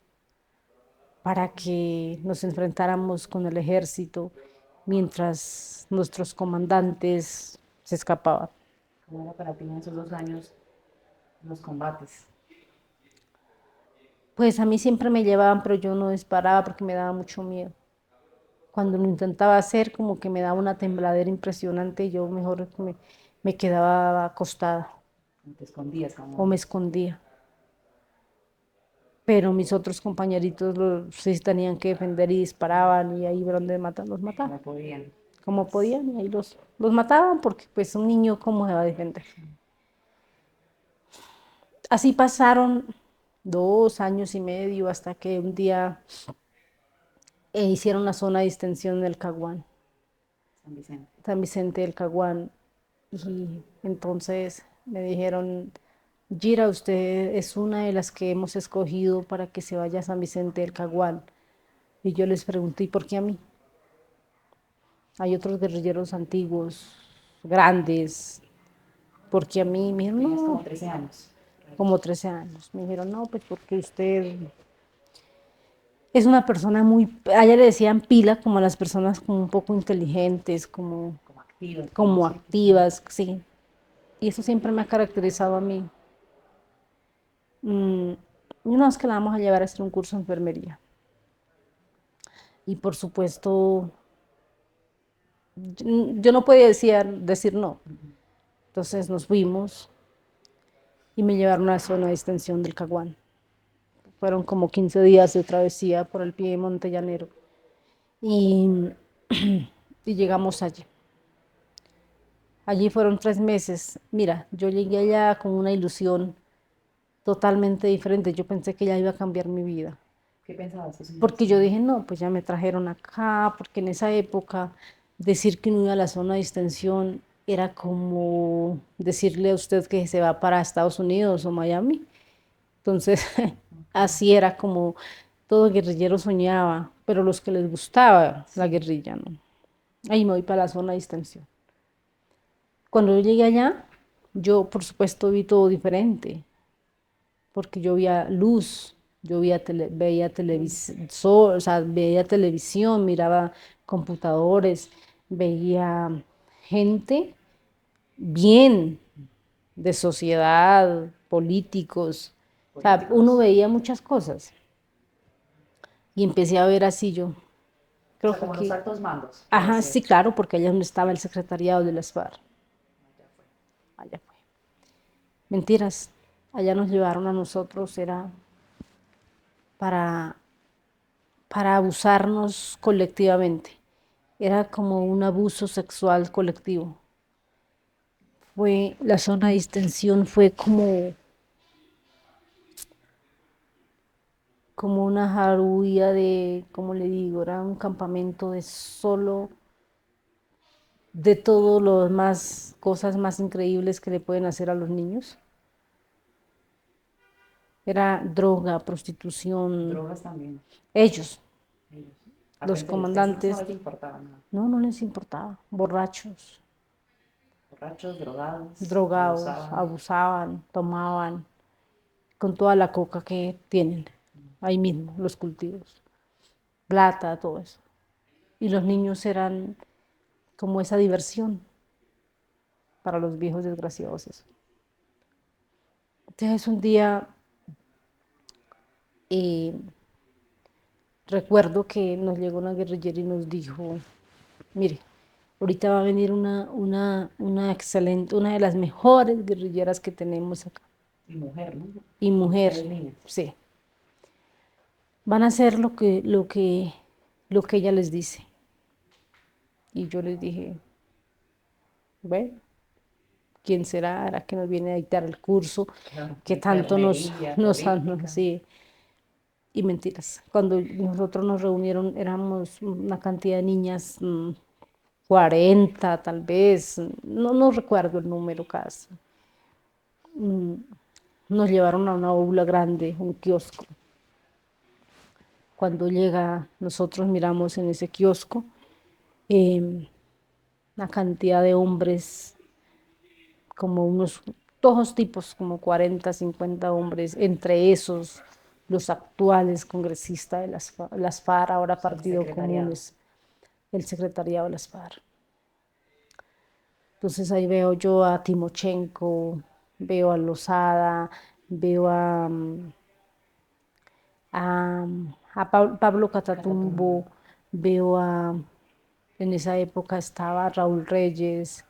para que nos enfrentáramos con el ejército mientras nuestros comandantes se escapaban. ¿Cómo era para ti en esos 2 años los combates? Pues a mí siempre me llevaban, pero yo no disparaba porque me daba mucho miedo. Cuando lo intentaba hacer, como que me daba una tembladera impresionante y yo mejor me quedaba acostada Te escondías o como... me escondía. Pero mis otros compañeritos sí tenían que defender y disparaban y ahí donde los mataban. como podían. Como podían y ahí los mataban porque pues un niño cómo se va a defender. Así pasaron 2 años y medio hasta que un día hicieron la zona de distensión del Caguán, San Vicente. San Vicente del Caguán. Y entonces me dijeron, Gira, usted es una de las que hemos escogido para que se vaya a San Vicente del Caguán. Y yo les pregunté, ¿y por qué a mí? Hay otros guerrilleros antiguos, grandes, ¿por qué a mí? Me dijeron, Tenías no, como 13 años. como 13 años. Me dijeron, no, pues porque usted es una persona a ella le decían pila, como a las personas como un poco inteligentes, como activas. como activas, sí. Y eso siempre me ha caracterizado a mí. No es que la vamos a llevar a hacer un curso de enfermería. Y por supuesto, yo no podía decir no. Entonces nos fuimos y me llevaron a la zona de extensión del Caguán. Fueron como 15 días de travesía por el pie de Monte Llanero. Y, y llegamos allí. Allí fueron 3 meses. Mira, yo llegué allá con una ilusión totalmente diferente. Yo pensé que ya iba a cambiar mi vida. ¿Qué pensabas? Porque yo dije, no, pues ya me trajeron acá, porque en esa época decir que uno iba a la zona de extensión era como decirle a usted que se va para Estados Unidos o Miami. Entonces, así era como todo guerrillero soñaba, pero los que les gustaba la guerrilla, ¿no? Ahí me voy para la zona de extensión. Cuando yo llegué allá, yo por supuesto vi todo diferente, porque yo veía luz, yo veía televisor, o sea, veía televisión, miraba computadores, veía gente bien de sociedad, políticos, o sea, uno veía muchas cosas. Y empecé a ver así yo. Creo que como aquí. los altos mandos. Ajá, sí, claro, porque allá donde estaba el secretariado de las FARC. Allá fue. Mentiras, allá nos llevaron a nosotros, era para, para abusarnos colectivamente. era como un abuso sexual colectivo. La zona de distensión fue como una jarulla de, como le digo, era un campamento de solo, de todo lo más, cosas más increíbles que le pueden hacer a los niños. Era droga, prostitución, Drogas también. ellos, Ellos. Al los frente de ustedes no comandantes, les importaba nada. no les importaba, borrachos, Borrachos, drogados, drogados, abusaban. abusaban, tomaban, con toda la coca que tienen, ahí mismo, los cultivos, plata, todo eso. Y los niños eran como esa diversión para los viejos desgraciados eso. Entonces un día eh, recuerdo que nos llegó una guerrillera y nos dijo, mire, ahorita va a venir una excelente, una de las mejores guerrilleras que tenemos acá. Y mujer, ¿no? Y Con mujer, ustedes niñas. sí. Van a hacer lo que ella les dice. Y yo les dije, bueno, ¿quién será? ¿Era que nos viene a dictar el curso? Claro, Que tanto enfermería, política. sí. Y mentiras. Cuando nosotros nos reunieron, éramos una cantidad de niñas, 40 tal vez, no recuerdo el número casi. Mm, Nos llevaron a una aula grande, un kiosco. Cuando llega, nosotros miramos en ese kiosco una cantidad de hombres, como unos, todos tipos, como 40 50 hombres, entre esos los actuales congresistas de las FARC, ahora El Partido secretariado. Comunes, el secretariado de las FARC. Entonces ahí veo yo a Timochenko, veo a Lozada, veo Pablo Catatumbo. Catatumbo, veo en esa época estaba Raúl Reyes,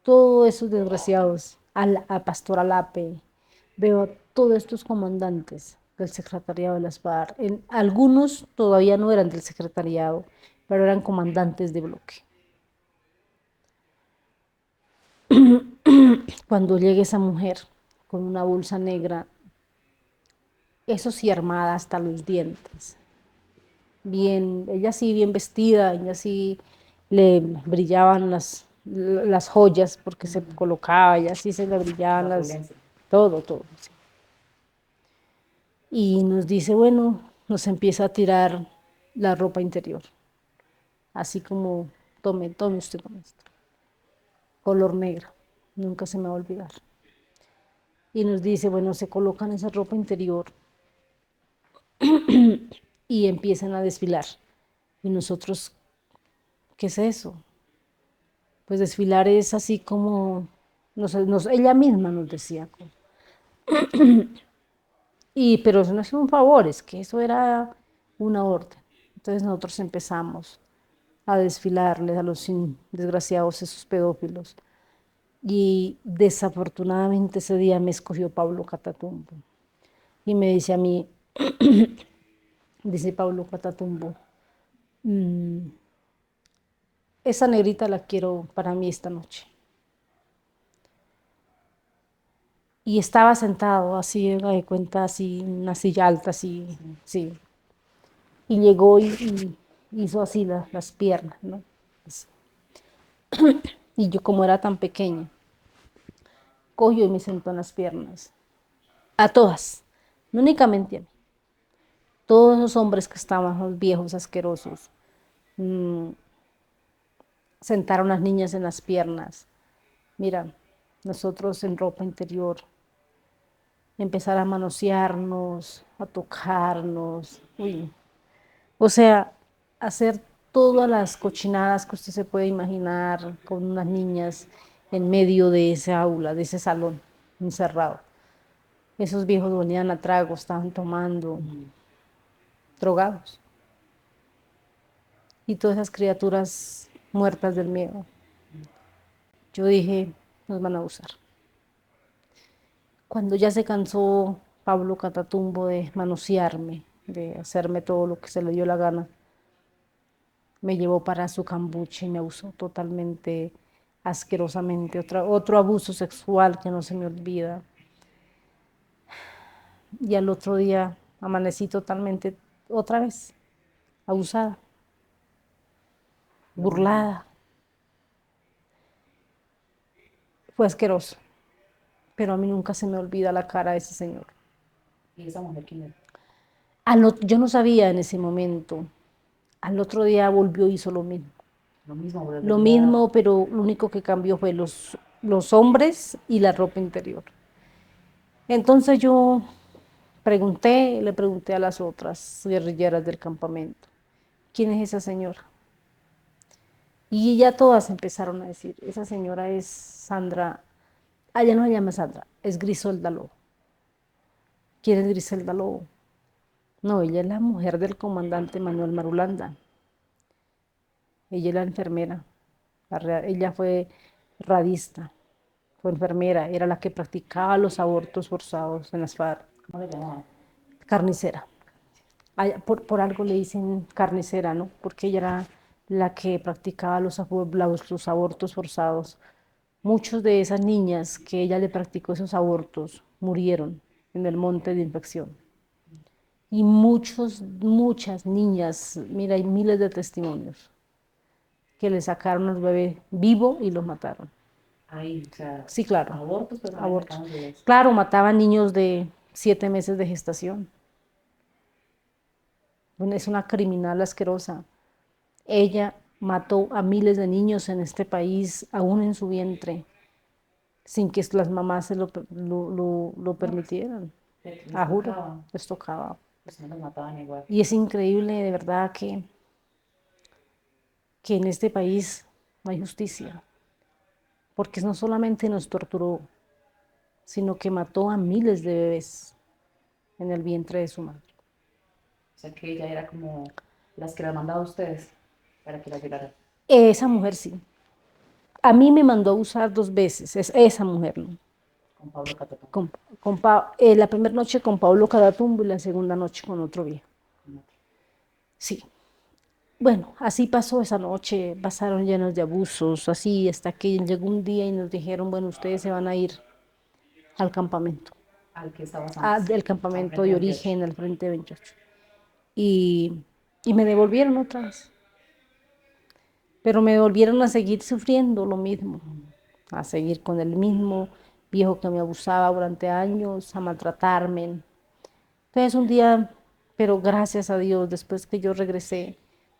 todos esos desgraciados, a Pastor Alape, veo a todos estos comandantes del secretariado de las FARC. Algunos todavía no eran del secretariado, pero eran comandantes de bloque. Cuando llegue esa mujer con una bolsa negra, eso sí armada hasta los dientes, bien, ella sí bien vestida, ella sí le brillaban las joyas porque se colocaba, ella sí se le brillaban La opulencia. todo. Sí. Y nos dice, bueno, nos empieza a tirar la ropa interior, así como, tome usted con esto, color negra, nunca se me va a olvidar. Y nos dice, bueno, se colocan esa ropa interior y empiezan a desfilar. Y nosotros, ¿qué es eso? Pues desfilar es así como, ella misma nos decía. Pero eso no es un favor, es que eso era una orden. Entonces nosotros empezamos a desfilarles a los desgraciados, esos pedófilos. Y desafortunadamente ese día me escogió Pablo Catatumbo. Y me dice a mí, dice Pablo Catatumbo, "Mm, esa negrita la quiero para mí esta noche". Y estaba sentado así, haga de cuenta, así, en una silla alta, así, sí. Y llegó y hizo así las piernas, ¿no? Así. Y yo, como era tan pequeña, cogió y me sentó en las piernas. A todas, no únicamente a mí. Todos esos hombres que estaban, los viejos, asquerosos, mm, sentaron a las niñas en las piernas. Mira, nosotros en ropa interior, empezar a manosearnos, a tocarnos, uy. O sea, hacer todas las cochinadas que usted se puede imaginar con unas niñas en medio de ese aula, de ese salón encerrado. Esos viejos venían a trago, estaban tomando, drogados. Y todas esas criaturas muertas del miedo. Yo dije, nos van a usar. Cuando ya se cansó Pablo Catatumbo de manosearme, de hacerme todo lo que se le dio la gana, me llevó para su cambuche y me abusó totalmente, asquerosamente, otro abuso sexual que no se me olvida. Y al otro día amanecí totalmente otra vez abusada, Lo mismo. burlada. Fue asqueroso, pero a mí nunca se me olvida la cara de ese señor. ¿Y esa mujer quién era? Yo no sabía en ese momento. Al otro día volvió y hizo lo mismo. Lo mismo, Lo volvería a... mismo, pero lo único que cambió fue los hombres y la ropa interior. Entonces yo le pregunté a las otras guerrilleras del campamento, ¿quién es esa señora? Y ya todas empezaron a decir, esa señora es Sandra, ella no se llama Sandra, es Griselda Lobo. ¿Quién es Griselda Lobo? No, ella es la mujer del comandante Manuel Marulanda. Ella es la enfermera. Ella fue radista, fue enfermera, era la que practicaba los abortos forzados en las FARC. ¿Cómo le llamaban? Carnicera. Por algo le dicen carnicera, ¿no? Porque ella era la que practicaba los abortos forzados. Muchas de esas niñas que ella le practicó esos abortos murieron en el monte de infección. Y muchas niñas, mira, hay miles de testimonios que le sacaron al bebé vivo y lo mataron. Ahí, o sea, Sí, claro, abortos, pero también abortos. sacaban bebés. Claro, mataban niños de 7 meses de gestación. Bueno, es una criminal asquerosa. Ella mató a miles de niños en este país, aún en su vientre, sin que las mamás se lo No, pues, permitieran. les A juro, tocaba, les tocaba. pues no los mataban igual. Y es increíble, de verdad, que en este país no hay justicia, porque no solamente nos torturó, sino que mató a miles de bebés en el vientre de su madre. O sea que ella era como las que las mandaba a ustedes para que la violaran. Esa mujer sí. A mí me mandó a usar 2 veces, es esa mujer, ¿no? Con Pablo Catapán. La primera noche con Pablo Cadatumbo y la segunda noche con otro viejo. Sí. Bueno, así pasó esa noche, pasaron llenos de abusos, así, hasta que llegó un día y nos dijeron, bueno, ustedes se van a ir al campamento, Al que estabas antes, del al campamento frente de 28. origen, al Frente 28. Y, y me devolvieron otra vez, pero me devolvieron a seguir sufriendo lo mismo, a seguir con el mismo viejo que me abusaba durante años, a maltratarme. Entonces un día, pero gracias a Dios, después que yo regresé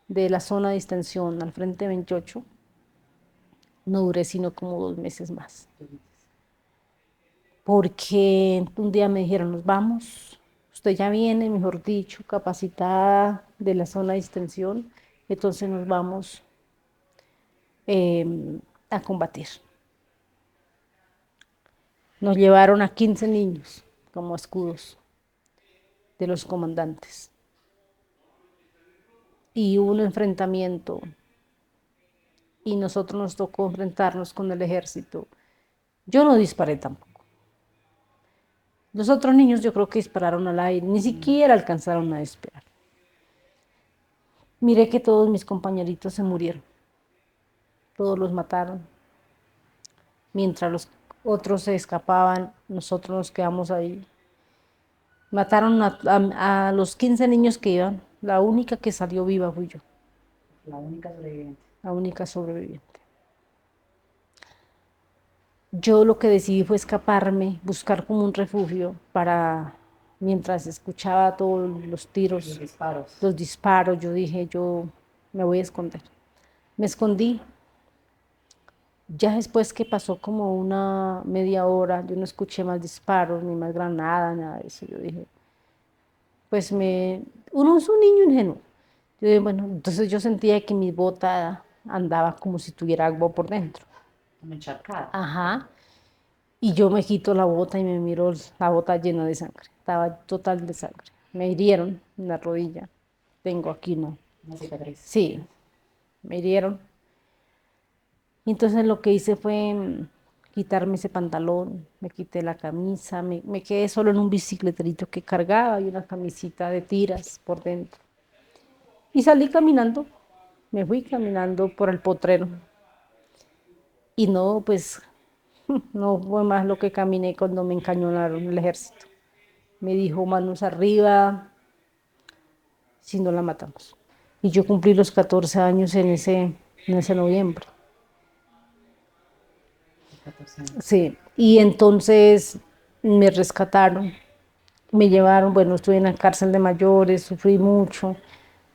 de la zona de distensión al Frente 28, no duré sino como 2 meses más. Porque un día me dijeron, nos vamos, usted ya viene, mejor dicho, capacitada de la zona de distensión, entonces nos vamos a combatir. Nos llevaron a 15 niños como escudos de los comandantes. Y hubo un enfrentamiento y nosotros nos tocó enfrentarnos con el ejército. Yo no disparé tampoco. Los otros niños yo creo que dispararon al aire, ni siquiera alcanzaron a disparar. Miré que todos mis compañeritos se murieron. Todos los mataron. Mientras los otros se escapaban, nosotros nos quedamos ahí. Mataron a los 15 niños que iban. La única que salió viva fui yo, La única sobreviviente. la única sobreviviente. Yo lo que decidí fue escaparme, buscar como un refugio para, mientras escuchaba todos los Los tiros, disparos. los disparos, yo dije, yo me voy a esconder. Me escondí. Ya después que pasó como una media hora, yo no escuché más disparos, ni más granadas, nada de eso. Yo dije, pues uno es un niño ingenuo. Yo dije, bueno, entonces yo sentía que mi bota andaba como si tuviera agua por dentro. Una encharcada. Ajá. Y yo me quito la bota y me miro la bota llena de sangre. Estaba total de sangre. Me hirieron en la rodilla. Tengo aquí, ¿no? Una cicatriz. Sí, me hirieron. Y entonces lo que hice fue quitarme ese pantalón, me quité la camisa, me quedé solo en un bicicleterito que cargaba y una camisita de tiras por dentro. Y salí caminando me fui caminando por el potrero. Y no, pues no fue más lo que caminé cuando me encañonaron el ejército. Me dijo manos arriba, si no la matamos. Y yo cumplí los 14 años en ese noviembre. 14 años. Sí, y entonces me rescataron, me llevaron, bueno, estuve en la cárcel de mayores, sufrí mucho.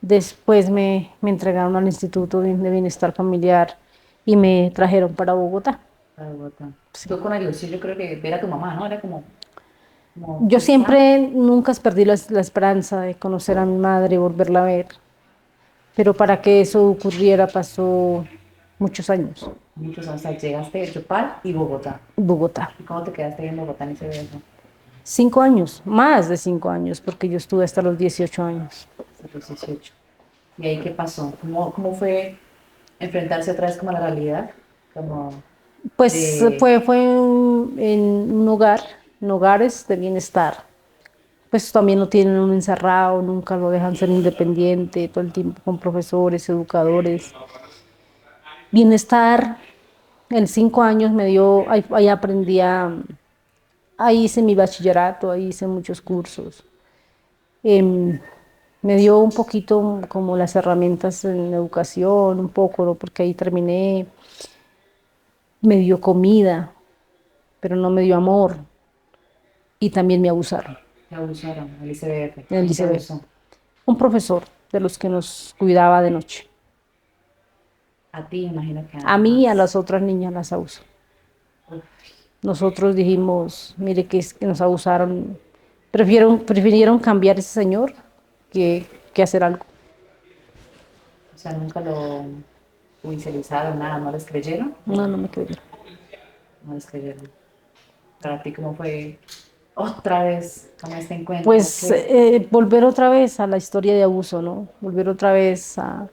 Después me entregaron al Instituto de Bienestar Familiar y me trajeron para Bogotá. Para Bogotá. Sí. Tú con la ilusión, yo creo que ver a tu mamá, ¿no? Era como Yo quizá siempre, nunca perdí la esperanza de conocer a mi madre, volverla a ver, pero para que eso ocurriera pasó muchos años. muchos años, o sea, llegaste de Chopal y Bogotá. Bogotá. ¿Y cómo te quedaste ahí en Bogotá en ese viaje? 5 años, más de 5 años, porque yo estuve hasta los 18 años. Hasta los 18. ¿Y ahí qué pasó? ¿Cómo fue enfrentarse otra vez como a la realidad? Como Pues de, fue en un hogar, en hogares de bienestar. Pues también lo tienen uno encerrado, nunca lo dejan ser independiente, todo el tiempo con profesores, educadores. Bienestar, en 5 años me dio, ahí aprendí ahí hice mi bachillerato, ahí hice muchos cursos. Em, Me dio un poquito como las herramientas en educación, un poco, ¿no? Porque ahí terminé, me dio comida, pero no me dio amor y también me abusaron te abusaron, el ICBF? en el ¿Quién te ICB. abusó? Un profesor de los que nos cuidaba de noche. A ti, imagino que A mí y a más. las otras niñas las abusó. Nosotros dijimos, mire que es que nos abusaron, prefirieron cambiar ese señor que hacer algo. O sea, nunca lo judicializaron, nada, no les creyeron. No, no me creyeron. No les creyeron. Para ti, ¿cómo fue otra vez con este encuentro? Pues ¿Qué? volver otra vez a la historia de abuso, ¿no? Volver otra vez a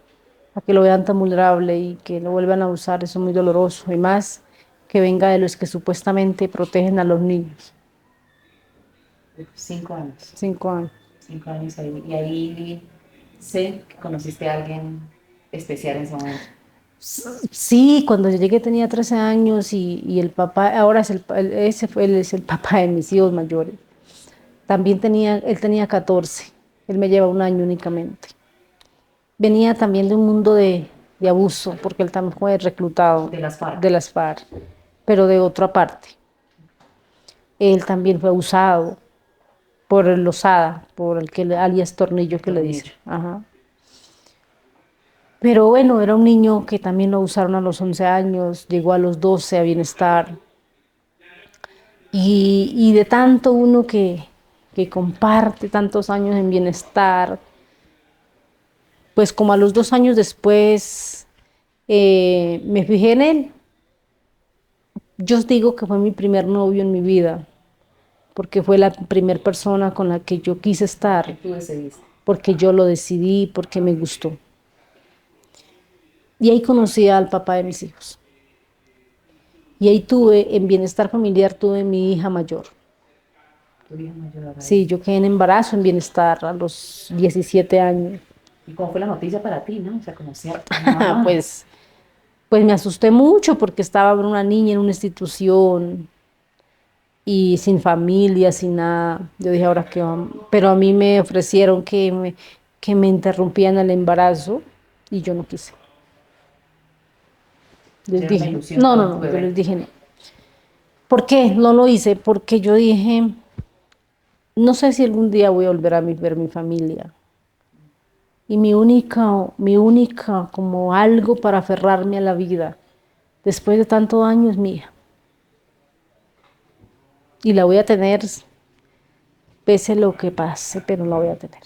que lo vean tan vulnerable y que lo vuelvan a abusar, eso es muy doloroso. Y más que venga de los que supuestamente protegen a los niños. 5 años. 5 años. 5 años ahí. Y ahí sé que conociste a alguien especial en ese momento. Sí, cuando yo llegué tenía 13 años y el papá, ahora es él es el papá de mis hijos mayores. Él tenía 14, él me lleva un año únicamente. Venía también de un mundo de abuso, porque él también fue reclutado De las FARC. de las FARC, pero de otra parte. Él también fue abusado por el Lozada, por el que alias Tornillo El que le dice. tornillo. Ajá. Pero bueno, era un niño que también lo abusaron a los 11 años, llegó a los 12 a bienestar. Y de tanto uno que comparte tantos años en bienestar, pues como a los 2 años después me fijé en él. Yo os digo que fue mi primer novio en mi vida, porque fue la primera persona con la que yo quise Que estar, tú decidiste. porque yo lo decidí, porque me gustó. Y ahí conocí al papá de mis hijos. Y ahí en bienestar familiar, tuve mi hija mayor. Tu hija mayor Sí, ahí. yo quedé en embarazo en bienestar a los 17 años. ¿Y cómo fue la noticia para ti, no? O sea, como ser mamá. Pues me asusté mucho porque estaba una niña en una institución y sin familia, sin nada. Yo dije, ahora qué vamos. Pero a mí me ofrecieron que me interrumpían el embarazo y yo no quise. Les Era una dije, ilusión no, no, con tu no, yo les bebé. dije no. ¿Por qué? No lo hice porque yo dije, no sé si algún día voy a volver a ver mi familia. Y mi única como algo para aferrarme a la vida, después de tantos años, mi hija. Y la voy a tener, pese lo que pase, pero la voy a tener.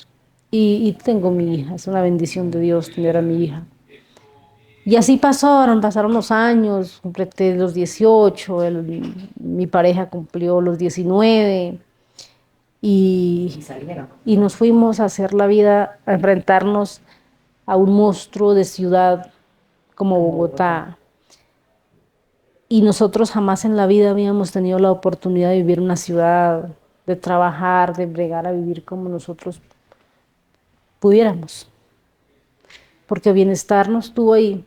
Y tengo mi hija, es una bendición de Dios tener a mi hija. Y así pasaron los años, completé los 18, mi pareja cumplió los 19 Y y, salieron. y nos fuimos a hacer la vida, a enfrentarnos a un monstruo de ciudad como Como Bogotá. Bogotá. Y nosotros jamás en la vida habíamos tenido la oportunidad de vivir en una ciudad, de trabajar, de bregar a vivir como nosotros pudiéramos. porque bienestar no estuvo ahí,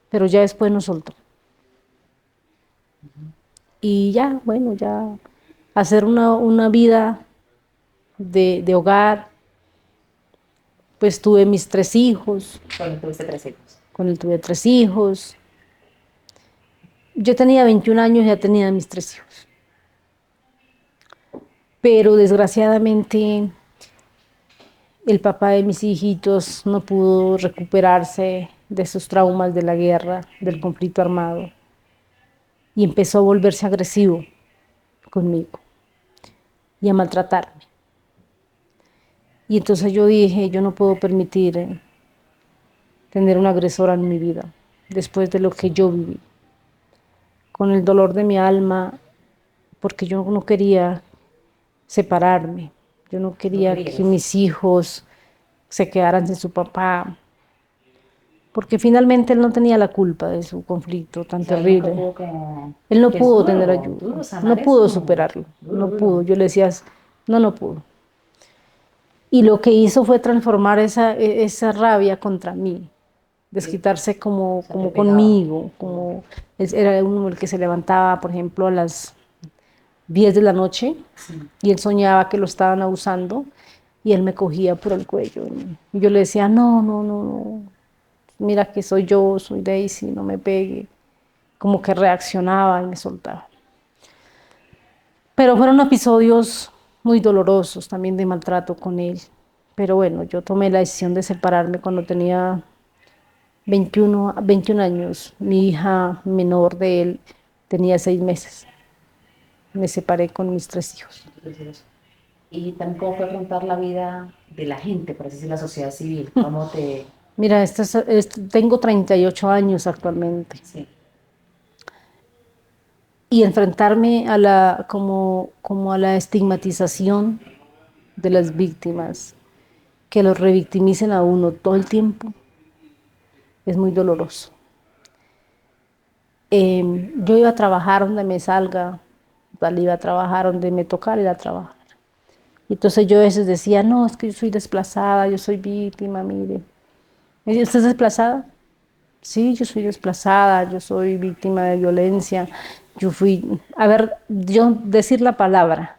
pero ya después nos soltó. Y ya, bueno, ya hacer una vida de hogar, pues tuve mis 3 hijos, Solo tuviste 3 hijos. con él tuve 3 hijos. Yo tenía 21 años y ya tenía mis 3 hijos. Pero desgraciadamente el papá de mis hijitos no pudo recuperarse de esos traumas de la guerra, del conflicto armado, y empezó a volverse agresivo conmigo y a maltratarme. Y entonces yo dije, yo no puedo permitir tener una agresora en mi vida, después de lo que yo viví, con el dolor de mi alma, porque yo no quería separarme, yo no No quería querías. que mis hijos se quedaran sin su papá, porque finalmente él no tenía la culpa de su conflicto tan O sea, él nunca terrible. pudo como... Él no Que es pudo tener duro, ayuda, duro no sanar pudo eso. superarlo, Duro, no duro. pudo. Yo le decía, no, no pudo. Y lo que hizo fue transformar esa rabia contra mí, desquitarse como, O sea, te como pegaba. conmigo, como era uno el que se levantaba, por ejemplo, a las 10 de la noche Sí. y él soñaba que lo estaban abusando y él me cogía por el cuello. Y yo le decía, no, no, no, no, mira que soy yo, soy Daisy, no me pegue. Como que reaccionaba y me soltaba. Pero fueron episodios muy dolorosos también de maltrato con él. Pero bueno, yo tomé la decisión de separarme cuando tenía 21 años. Mi hija menor de él tenía 6 meses. Me separé con mis 3 hijos. Y también cómo fue afrontar la vida de la gente, por así decirlo, la sociedad civil. ¿Cómo te...? Mira, tengo 38 años actualmente. Sí. Y enfrentarme a como a la estigmatización de las víctimas, que los revictimicen a uno todo el tiempo, es muy doloroso. Yo iba a trabajar donde me salga, iba a trabajar donde me tocara ir a trabajar. Y entonces yo a veces decía, no, es que yo soy desplazada, yo soy víctima, mire. ¿Usted es desplazada? Sí, yo soy desplazada, yo soy víctima de violencia. Yo fui, a ver, yo decir la palabra,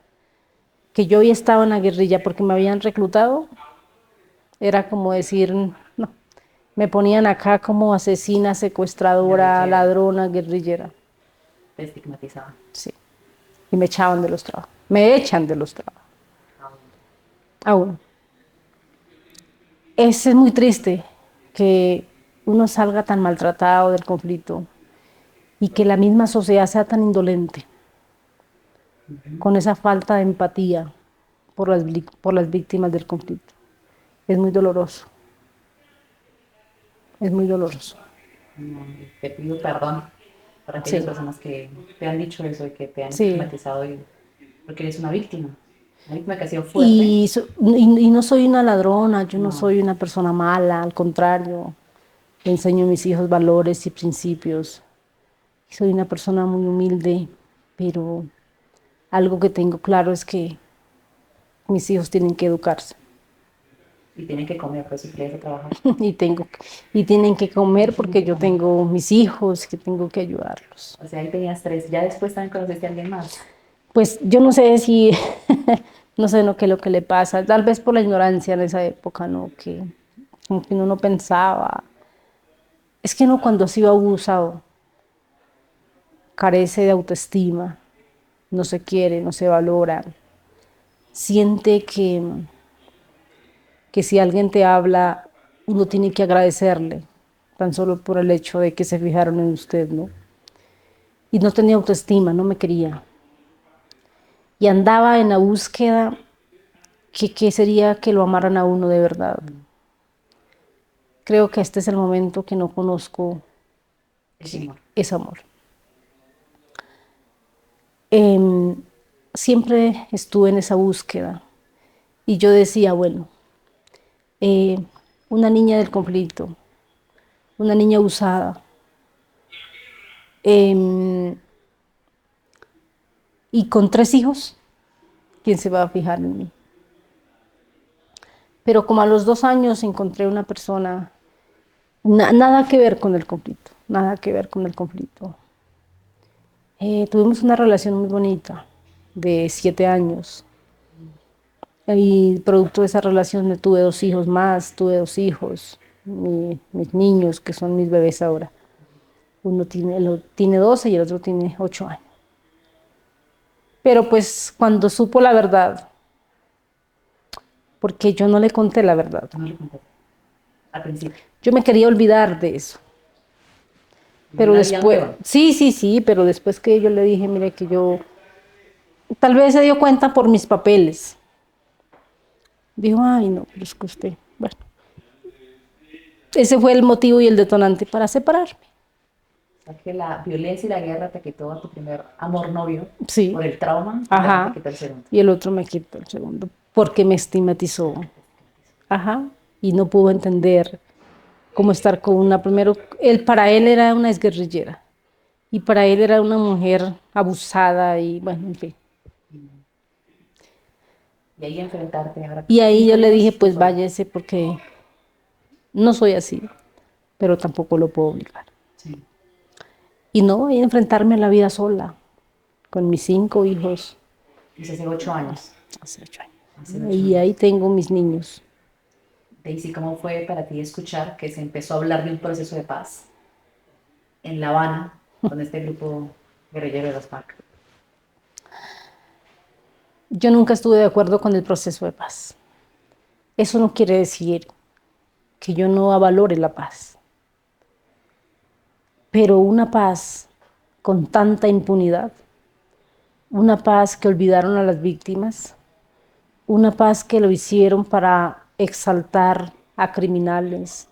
que yo había estado en la guerrilla porque me habían reclutado, era como decir, no, me ponían acá como asesina, secuestradora, Guerrillera. ladrona, guerrillera. Te estigmatizaban. Sí. Y me echaban de los trabajos. Me echan de los trabajos. Aún. Es muy triste que uno salga tan maltratado del conflicto y que la misma sociedad sea tan indolente, con esa falta de empatía por las víctimas del conflicto. Es muy doloroso. Es muy doloroso. No, te pido perdón por aquellas Sí, personas que te han dicho eso y que te han sí. estigmatizado porque eres una víctima que ha sido fuerte. Y no soy una ladrona, yo no No, soy una persona mala, al contrario, le enseño a mis hijos valores y principios. Soy una persona muy humilde, pero algo que tengo claro es que mis hijos tienen que educarse y tienen que comer, por eso quieres trabajar. y tienen que comer porque yo tengo mis hijos que tengo que ayudarlos. O sea, ahí tenías 3. Ya después también conociste a alguien más. Pues yo no sé si, no sé qué es lo que le pasa, tal vez por la ignorancia en esa época, ¿no? Que como que uno no pensaba. Es que uno cuando ha sido abusado carece de autoestima, no se quiere, no se valora, siente que si alguien te habla, uno tiene que agradecerle, tan solo por el hecho de que se fijaron en usted, ¿no? Y no tenía autoestima, no me quería. Y andaba en la búsqueda que sería que lo amaran a uno de verdad. Creo que este es el momento que no conozco Ese amor. ese amor. Em, Siempre estuve en esa búsqueda y yo decía, bueno, eh, una niña del conflicto, una niña usada, em, y con 3 hijos, ¿quién se va a fijar en mí? Pero como a los 2 años encontré una persona Nada que ver con el conflicto, nada que ver con el conflicto. Tuvimos una relación muy bonita de 7 años y producto de esa relación me tuve 2 hijos más, tuve 2 hijos, mis niños que son mis bebés ahora. Uno tiene 12 y el otro tiene 8 años. Pero pues cuando supo la verdad, porque yo no le conté la verdad, No le conté al principio. yo me quería olvidar de eso. Pero Una vida después, nueva. sí, pero después que yo le dije, mire que yo, tal vez se dio cuenta por mis papeles. Dijo, ay, no, pero es que usted, bueno, ese fue el motivo y el detonante para separarme. O sea, que la violencia y la guerra te quitó a tu primer amor novio Sí, por el trauma y ahora te ajá, quitó el segundo. y el otro me quitó el segundo, porque me estigmatizó, ajá, y no pudo entender cómo estar con una, primero, para él era una exguerrillera, y para él era una mujer abusada, y bueno, en fin. Y ahí enfrentarte ahora Y ahí yo 5 le hijos dije, tú pues sola. váyase, porque no soy así, pero tampoco lo puedo obligar. Sí. Y no voy a enfrentarme a la vida sola, con mis 5 hijos, Desde hace 8 años. hace 8 años. Hace ocho Y años. ahí tengo mis niños. Daisy, ¿cómo fue para ti escuchar que se empezó a hablar de un proceso de paz en La Habana con este grupo guerrillero de las FARC? Yo nunca estuve de acuerdo con el proceso de paz. Eso no quiere decir que yo no valore la paz, pero una paz con tanta impunidad, una paz que olvidaron a las víctimas, una paz que lo hicieron para exaltar a criminales,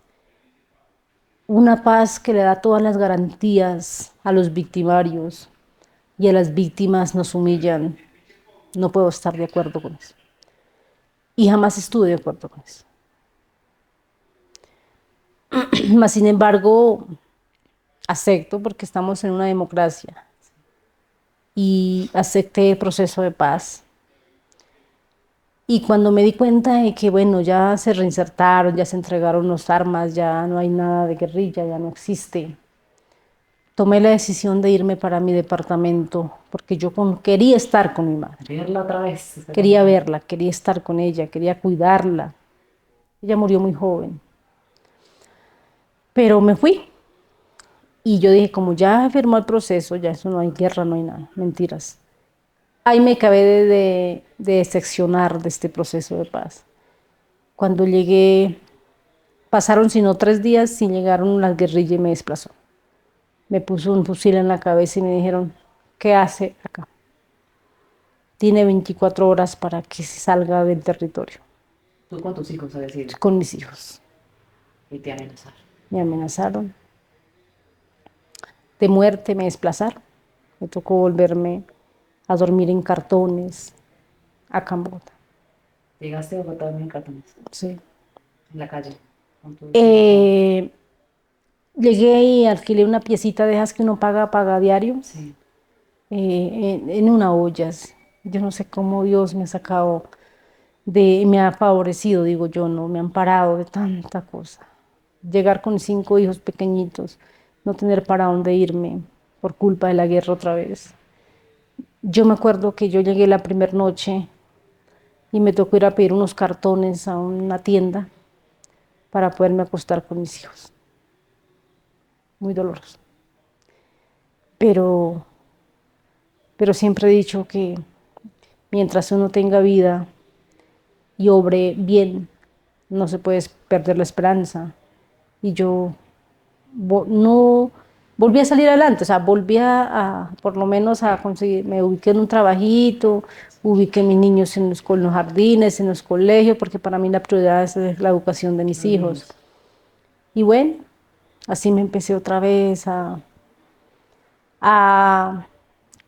una paz que le da todas las garantías a los victimarios y a las víctimas nos humillan. No puedo estar de acuerdo con eso. Y jamás estuve de acuerdo con eso. Mas, sin embargo, acepto porque estamos en una democracia y acepté el proceso de paz. Y cuando me di cuenta de que, bueno, ya se reinsertaron, ya se entregaron las armas, ya no hay nada de guerrilla, ya no existe, tomé la decisión de irme para mi departamento porque yo quería estar con mi madre, Verla otra vez. quería verla, quería estar con ella, quería cuidarla. Ella murió muy joven, pero me fui. Y yo dije, como ya firmó el proceso, ya eso no hay guerra, no hay nada, mentiras. Ahí me acabé de decepcionar de este proceso de paz. Cuando llegué, pasaron sino 3 días y llegaron las guerrillas y me desplazó. Me puso un fusil en la cabeza y me dijeron, ¿qué hace acá? Tiene 24 horas para que se salga del territorio Tú con tus hijos, a decir, con mis hijos. y te amenazar. Me amenazaron de muerte, me desplazaron. Me tocó volverme a dormir en cartones acá en Bogotá. Llegaste a Bogotá en cartones, Sí. en la calle, con tus hijos. Eh, Llegué y alquilé una piecita de esas que uno paga diario, Sí. en una olla. Yo no sé cómo Dios me ha sacado me ha favorecido, digo yo, no, me ha amparado de tanta cosa. Llegar con 5 hijos pequeñitos, no tener para dónde irme por culpa de la guerra otra vez. Yo me acuerdo que yo llegué la primera noche y me tocó ir a pedir unos cartones a una tienda para poderme acostar con mis hijos. Muy doloroso. Pero, pero siempre he dicho que mientras uno tenga vida y obre bien, no se puede perder la esperanza. Y yo no volví a salir adelante, o sea, volví por lo menos a conseguir, me ubiqué en un trabajito, ubiqué a mis niños en los jardines, en los colegios, porque para mí la prioridad es la educación de mis Los hijos. niños. Y bueno, así me empecé otra vez a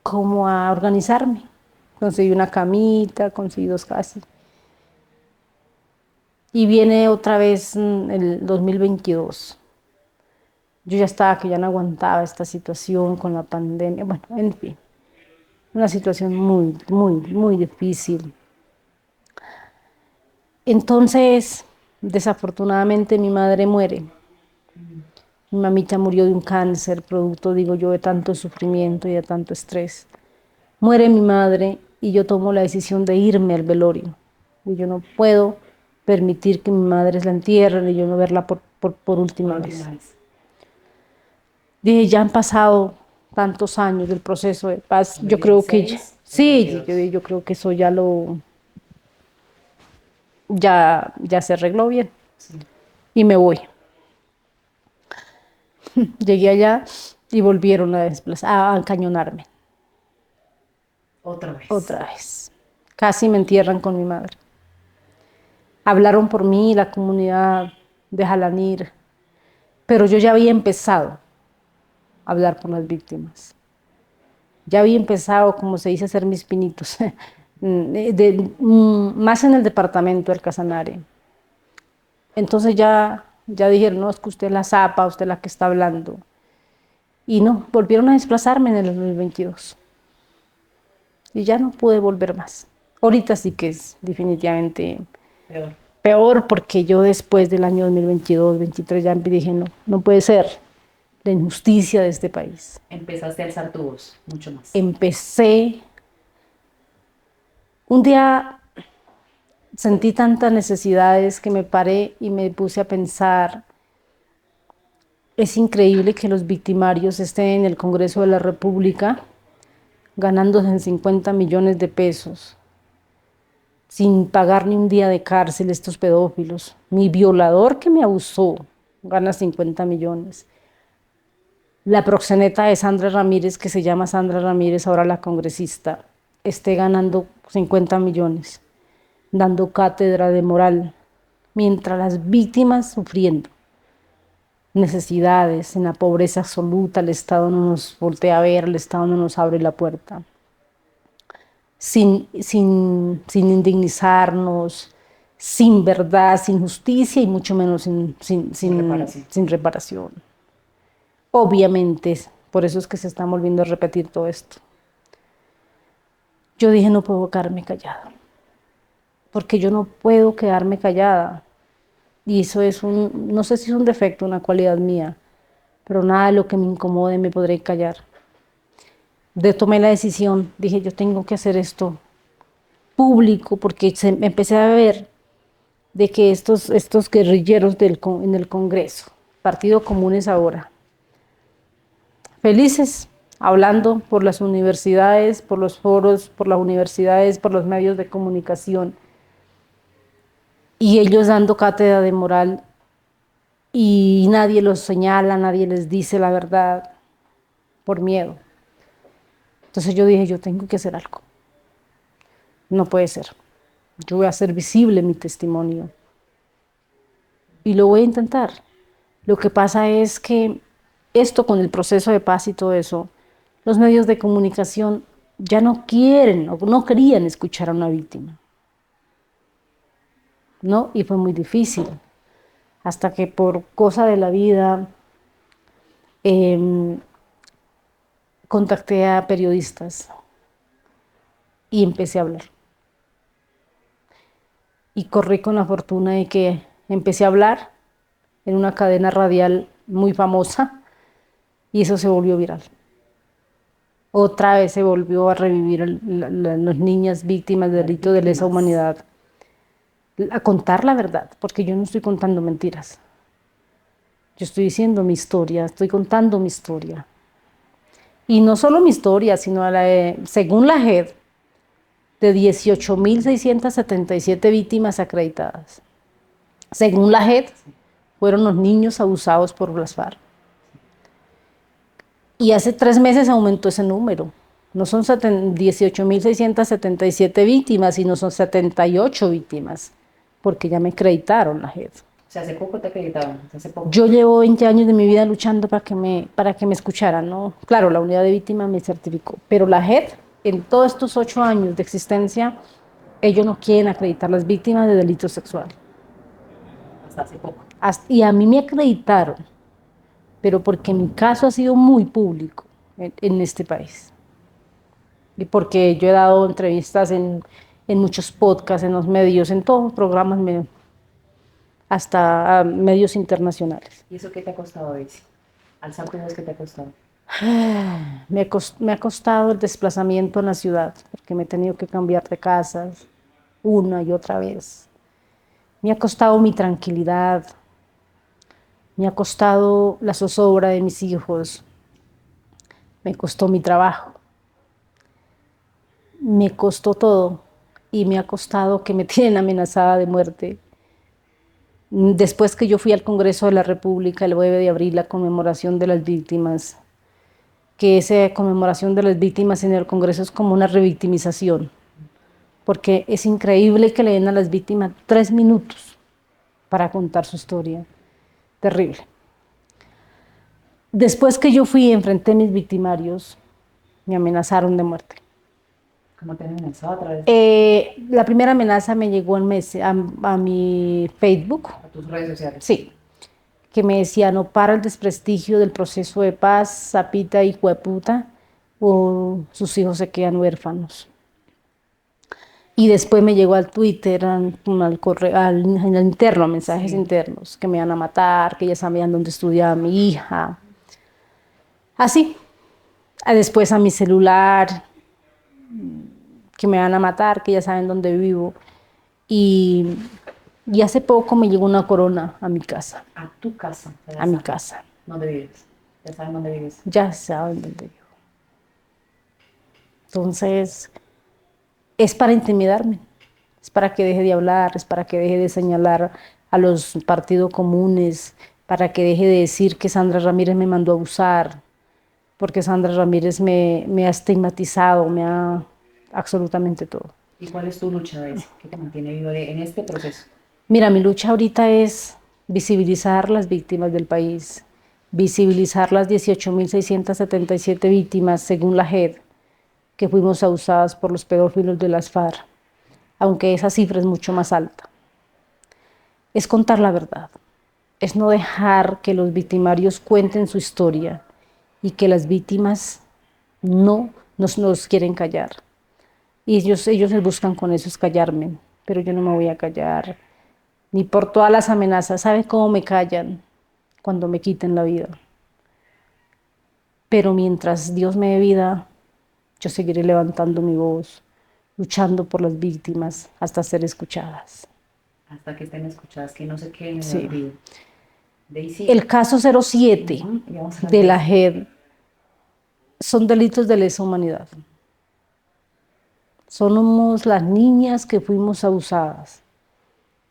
como a organizarme. Conseguí una camita, conseguí 2 casas. Y viene otra vez el 2022. Yo ya estaba que ya no aguantaba esta situación con la pandemia. Bueno, en fin, una situación muy, muy, muy difícil. Entonces, desafortunadamente mi madre muere Mi mamita murió de un cáncer, producto, digo yo, de tanto sufrimiento y de tanto estrés. Muere mi madre y yo tomo la decisión de irme al velorio. Y yo no puedo permitir que mi madre la entierren y yo no verla por última vez. Dije, ya han pasado tantos años del proceso de paz, yo creo que ya, 2016, sí, 2022. yo creo que eso ya se arregló bien Sí. y me voy. Llegué allá y volvieron a desplazar, a encañonarme Otra vez. otra vez. Casi me entierran con mi madre. Hablaron por mí la comunidad de Jalanir, pero yo ya había empezado a hablar por las víctimas. Ya había empezado, como se dice, a hacer mis pinitos, más en el departamento del Casanare. Entonces ya dijeron, no, es que usted es la zapa, usted es la que está hablando. Y no, volvieron a desplazarme en el 2022. Y ya no pude volver más. Ahorita sí que es definitivamente Peor. peor porque yo después del año 2022, 2023 ya dije, no, no puede ser la injusticia de este país. Empezaste a alzar tu voz, mucho más. Empecé, un día sentí tantas necesidades que me paré y me puse a pensar, es increíble que los victimarios estén en el Congreso de la República ganándose en 50 millones de pesos, sin pagar ni un día de cárcel estos pedófilos. Mi violador que me abusó gana 50 millones. La proxeneta de Sandra Ramírez, que se llama Sandra Ramírez, ahora la congresista, esté ganando 50 millones, dando cátedra de moral, mientras las víctimas sufriendo necesidades, en la pobreza absoluta, el Estado no nos voltea a ver, el Estado no nos abre la puerta. Sin indignizarnos, sin verdad, sin justicia y mucho menos Reparación. sin reparación. Obviamente, por eso es que se está volviendo a repetir todo esto. Yo dije, no puedo quedarme callada, porque yo no puedo quedarme callada. Y eso es no sé si es un defecto, una cualidad mía, pero nada de lo que me incomode me podré callar. Tomé la decisión, dije, yo tengo que hacer esto público, porque empecé a ver de que estos guerrilleros en el Congreso, Partido Comunes ahora, felices, hablando por las universidades, por los foros, por las universidades, por los medios de comunicación, y ellos dando cátedra de moral, y nadie los señala, nadie les dice la verdad, por miedo. Entonces yo dije, yo tengo que hacer algo. No puede ser. Yo voy a hacer visible mi testimonio. Y lo voy a intentar. Lo que pasa es que esto con el proceso de paz y todo eso, los medios de comunicación ya no quieren o no querían escuchar a una víctima, ¿no? Y fue muy difícil, hasta que por cosa de la vida contacté a periodistas y empecé a hablar. Y corrí con la fortuna de que empecé a hablar en una cadena radial muy famosa y eso se volvió viral. Otra vez se volvió a revivir las niñas víctimas de delitos de lesa humanidad, a contar la verdad, porque yo no estoy contando mentiras. Yo estoy diciendo mi historia, estoy contando mi historia. Y no solo mi historia, sino según la JED, de 18.677 víctimas acreditadas. Según la JED, fueron los niños abusados por las FARC. Y hace 3 meses aumentó ese número. No son 18.677 víctimas, sino son 78 víctimas, porque ya me acreditaron la JED. O sea, hace poco te acreditaron, hace poco. Yo llevo 20 años de mi vida luchando para que me escucharan, ¿no? Claro, la unidad de víctimas me certificó, pero la JED, en todos estos 8 años de existencia, ellos no quieren acreditar las víctimas de delito sexual. Hasta hace poco. Y a mí me acreditaron, pero porque mi caso ha sido muy público en este país. Y porque yo he dado entrevistas en muchos podcasts, en los medios, en todos los programas. hasta medios internacionales. ¿Y eso qué te ha costado, Daisy? Alzar tu voz, ¿qué te ha costado? Me ha costado el desplazamiento en la ciudad, porque me he tenido que cambiar de casas una y otra vez. Me ha costado mi tranquilidad, me ha costado la zozobra de mis hijos, me costó mi trabajo, me costó todo y me ha costado que me tienen amenazada de muerte. Después que yo fui al Congreso de la República el 9 de abril, la conmemoración de las víctimas, que esa conmemoración de las víctimas en el Congreso es como una revictimización, porque es increíble que le den a las víctimas 3 minutos para contar su historia. Terrible. Después que yo fui y enfrenté a mis victimarios, me amenazaron de muerte. ¿Cómo te han amenazado a través La primera amenaza me llegó a mi Facebook, a tus redes sociales? sí, que me decía: no para el desprestigio del proceso de paz, sapita y hueputa, o sus hijos se quedan huérfanos. Y después me llegó al Twitter, al correo, al interno, mensajes Sí. internos, que me iban a matar, que ya sabían dónde estudiaba mi hija. Así. Después a mi celular, que me van a matar, que ya saben dónde vivo. Y hace poco me llegó una corona a mi casa, A tu casa. Ya a mi saben casa. ¿Dónde vives? Ya saben dónde vives. Ya saben dónde vivo. Entonces, es para intimidarme, es para que deje de hablar, es para que deje de señalar a los partidos comunes, para que deje de decir que Sandra Ramírez me mandó a abusar, porque Sandra Ramírez me ha estigmatizado, me ha absolutamente todo. ¿Y cuál es tu lucha, Daisy? ¿Qué te mantiene vivo en este proceso? Mira, mi lucha ahorita es visibilizar las víctimas del país, visibilizar las 18.677 víctimas, según la JED, que fuimos abusadas por los pedófilos de las FARC, aunque esa cifra es mucho más alta. Es contar la verdad, es no dejar que los victimarios cuenten su historia y que las víctimas no nos quieren callar. Y ellos les buscan con eso, es callarme, pero yo no me voy a callar, ni por todas las amenazas. ¿Sabe cómo me callan? Cuando me quiten la vida. Pero mientras Dios me dé vida, yo seguiré levantando mi voz, luchando por las víctimas hasta ser escuchadas. Hasta que estén escuchadas, que no se queden en el Sí. olvido. Daisy, El caso 07 y vamos a de la Daisy. JED son delitos de lesa humanidad. Somos las niñas que fuimos abusadas,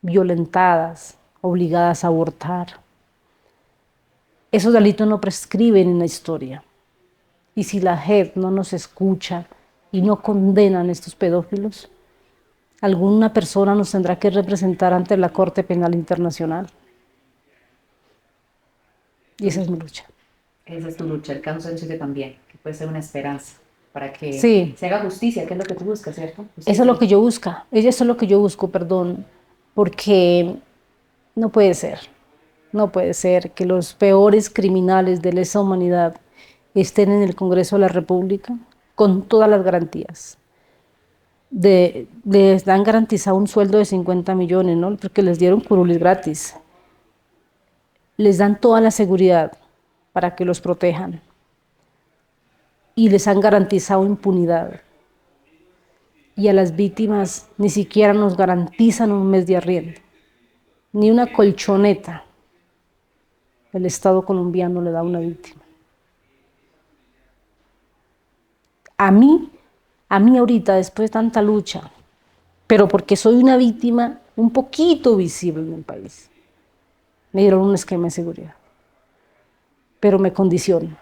violentadas, obligadas a abortar. Esos delitos no prescriben en la historia. Y si la JEP no nos escucha y no condenan a estos pedófilos, alguna persona nos tendrá que representar ante la Corte Penal Internacional. Y esa es mi lucha. Esa es tu lucha, el caso 07 también, que puede ser una esperanza para que Sí, se haga justicia, que es lo que tú buscas, ¿cierto? eso es Justicia. lo que yo busco. Eso es lo que yo busco, perdón, porque no puede ser. No puede ser que los peores criminales de lesa humanidad estén en el Congreso de la República con todas las garantías. Les dan garantizado un sueldo de 50 millones, ¿no? Porque les dieron curules gratis. Les dan toda la seguridad para que los protejan. Y les han garantizado impunidad. Y a las víctimas ni siquiera nos garantizan un mes de arriendo, ni una colchoneta. El Estado colombiano le da a una víctima. A mí ahorita, después de tanta lucha, pero porque soy una víctima un poquito visible en el país, me dieron un esquema de seguridad, pero me condicionan.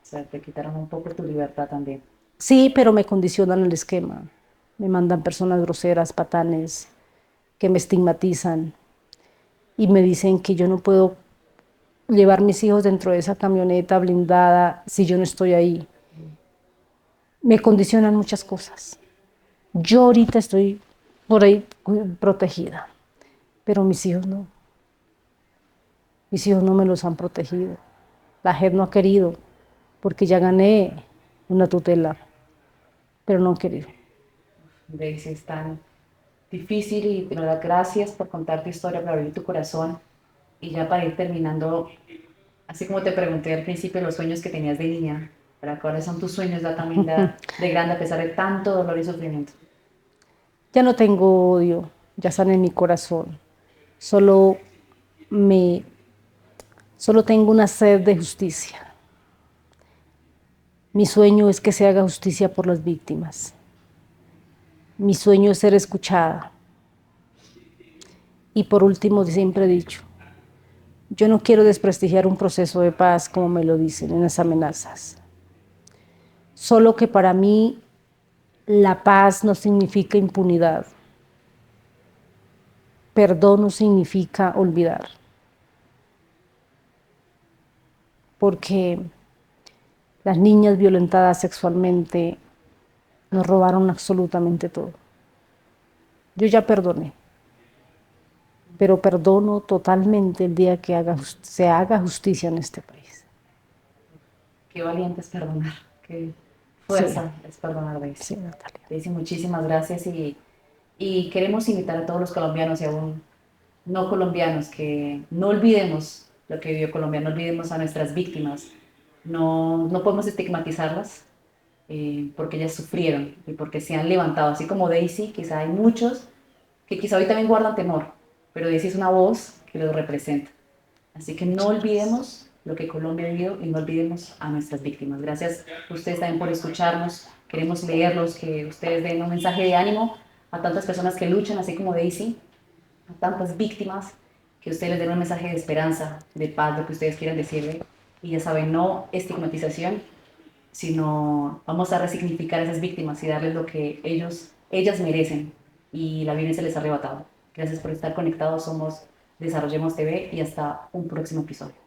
O sea, te quitaron un poco tu libertad también. Sí, pero me condicionan el esquema. Me mandan personas groseras, patanes, que me estigmatizan y me dicen que yo no puedo llevar mis hijos dentro de esa camioneta blindada si yo no estoy ahí. Me condicionan muchas cosas. Yo ahorita estoy por ahí protegida, pero mis hijos no. Mis hijos no me los han protegido. La JEP no ha querido, porque ya gané una tutela, pero no han querido. Daisy, difícil y de verdad gracias por contar tu historia, por abrir tu corazón. Y ya para ir terminando, así como te pregunté al principio los sueños que tenías de niña, ¿para cuáles son tus sueños ya también de grande a pesar de tanto dolor y sufrimiento? Ya no tengo odio, ya están en mi corazón. Solo me, solo tengo una sed de justicia. Mi sueño es que se haga justicia por las víctimas. Mi sueño es ser escuchada. Y por último, siempre he dicho, yo no quiero desprestigiar un proceso de paz como me lo dicen en las amenazas. Solo que para mí la paz no significa impunidad. Perdón no significa olvidar. Porque las niñas violentadas sexualmente nos robaron absolutamente todo. Yo ya perdoné, pero perdono totalmente el día que se haga justicia en este país. Qué valiente es perdonar, qué Sí, fuerza es perdonar, Daisy. sí, Natalia. Daisy, muchísimas gracias y queremos invitar a todos los colombianos y aún no colombianos que no olvidemos lo que vivió Colombia, no olvidemos a nuestras víctimas, no podemos estigmatizarlas porque ellas sufrieron y porque se han levantado, así como Daisy, quizá hay muchos que quizá hoy también guardan temor, pero Daisy es una voz que los representa. Así que no olvidemos lo que Colombia ha vivido y no olvidemos a nuestras víctimas. Gracias a ustedes también por escucharnos. Queremos leerlos, que ustedes den un mensaje de ánimo a tantas personas que luchan, así como Daisy, a tantas víctimas, que ustedes les den un mensaje de esperanza, de paz, lo que ustedes quieran decirle. Y ya saben, no estigmatización, sino vamos a resignificar a esas víctimas y darles lo que ellas merecen y la violencia les ha arrebatado. Gracias por estar conectados, somos Desarrollemos TV y hasta un próximo episodio.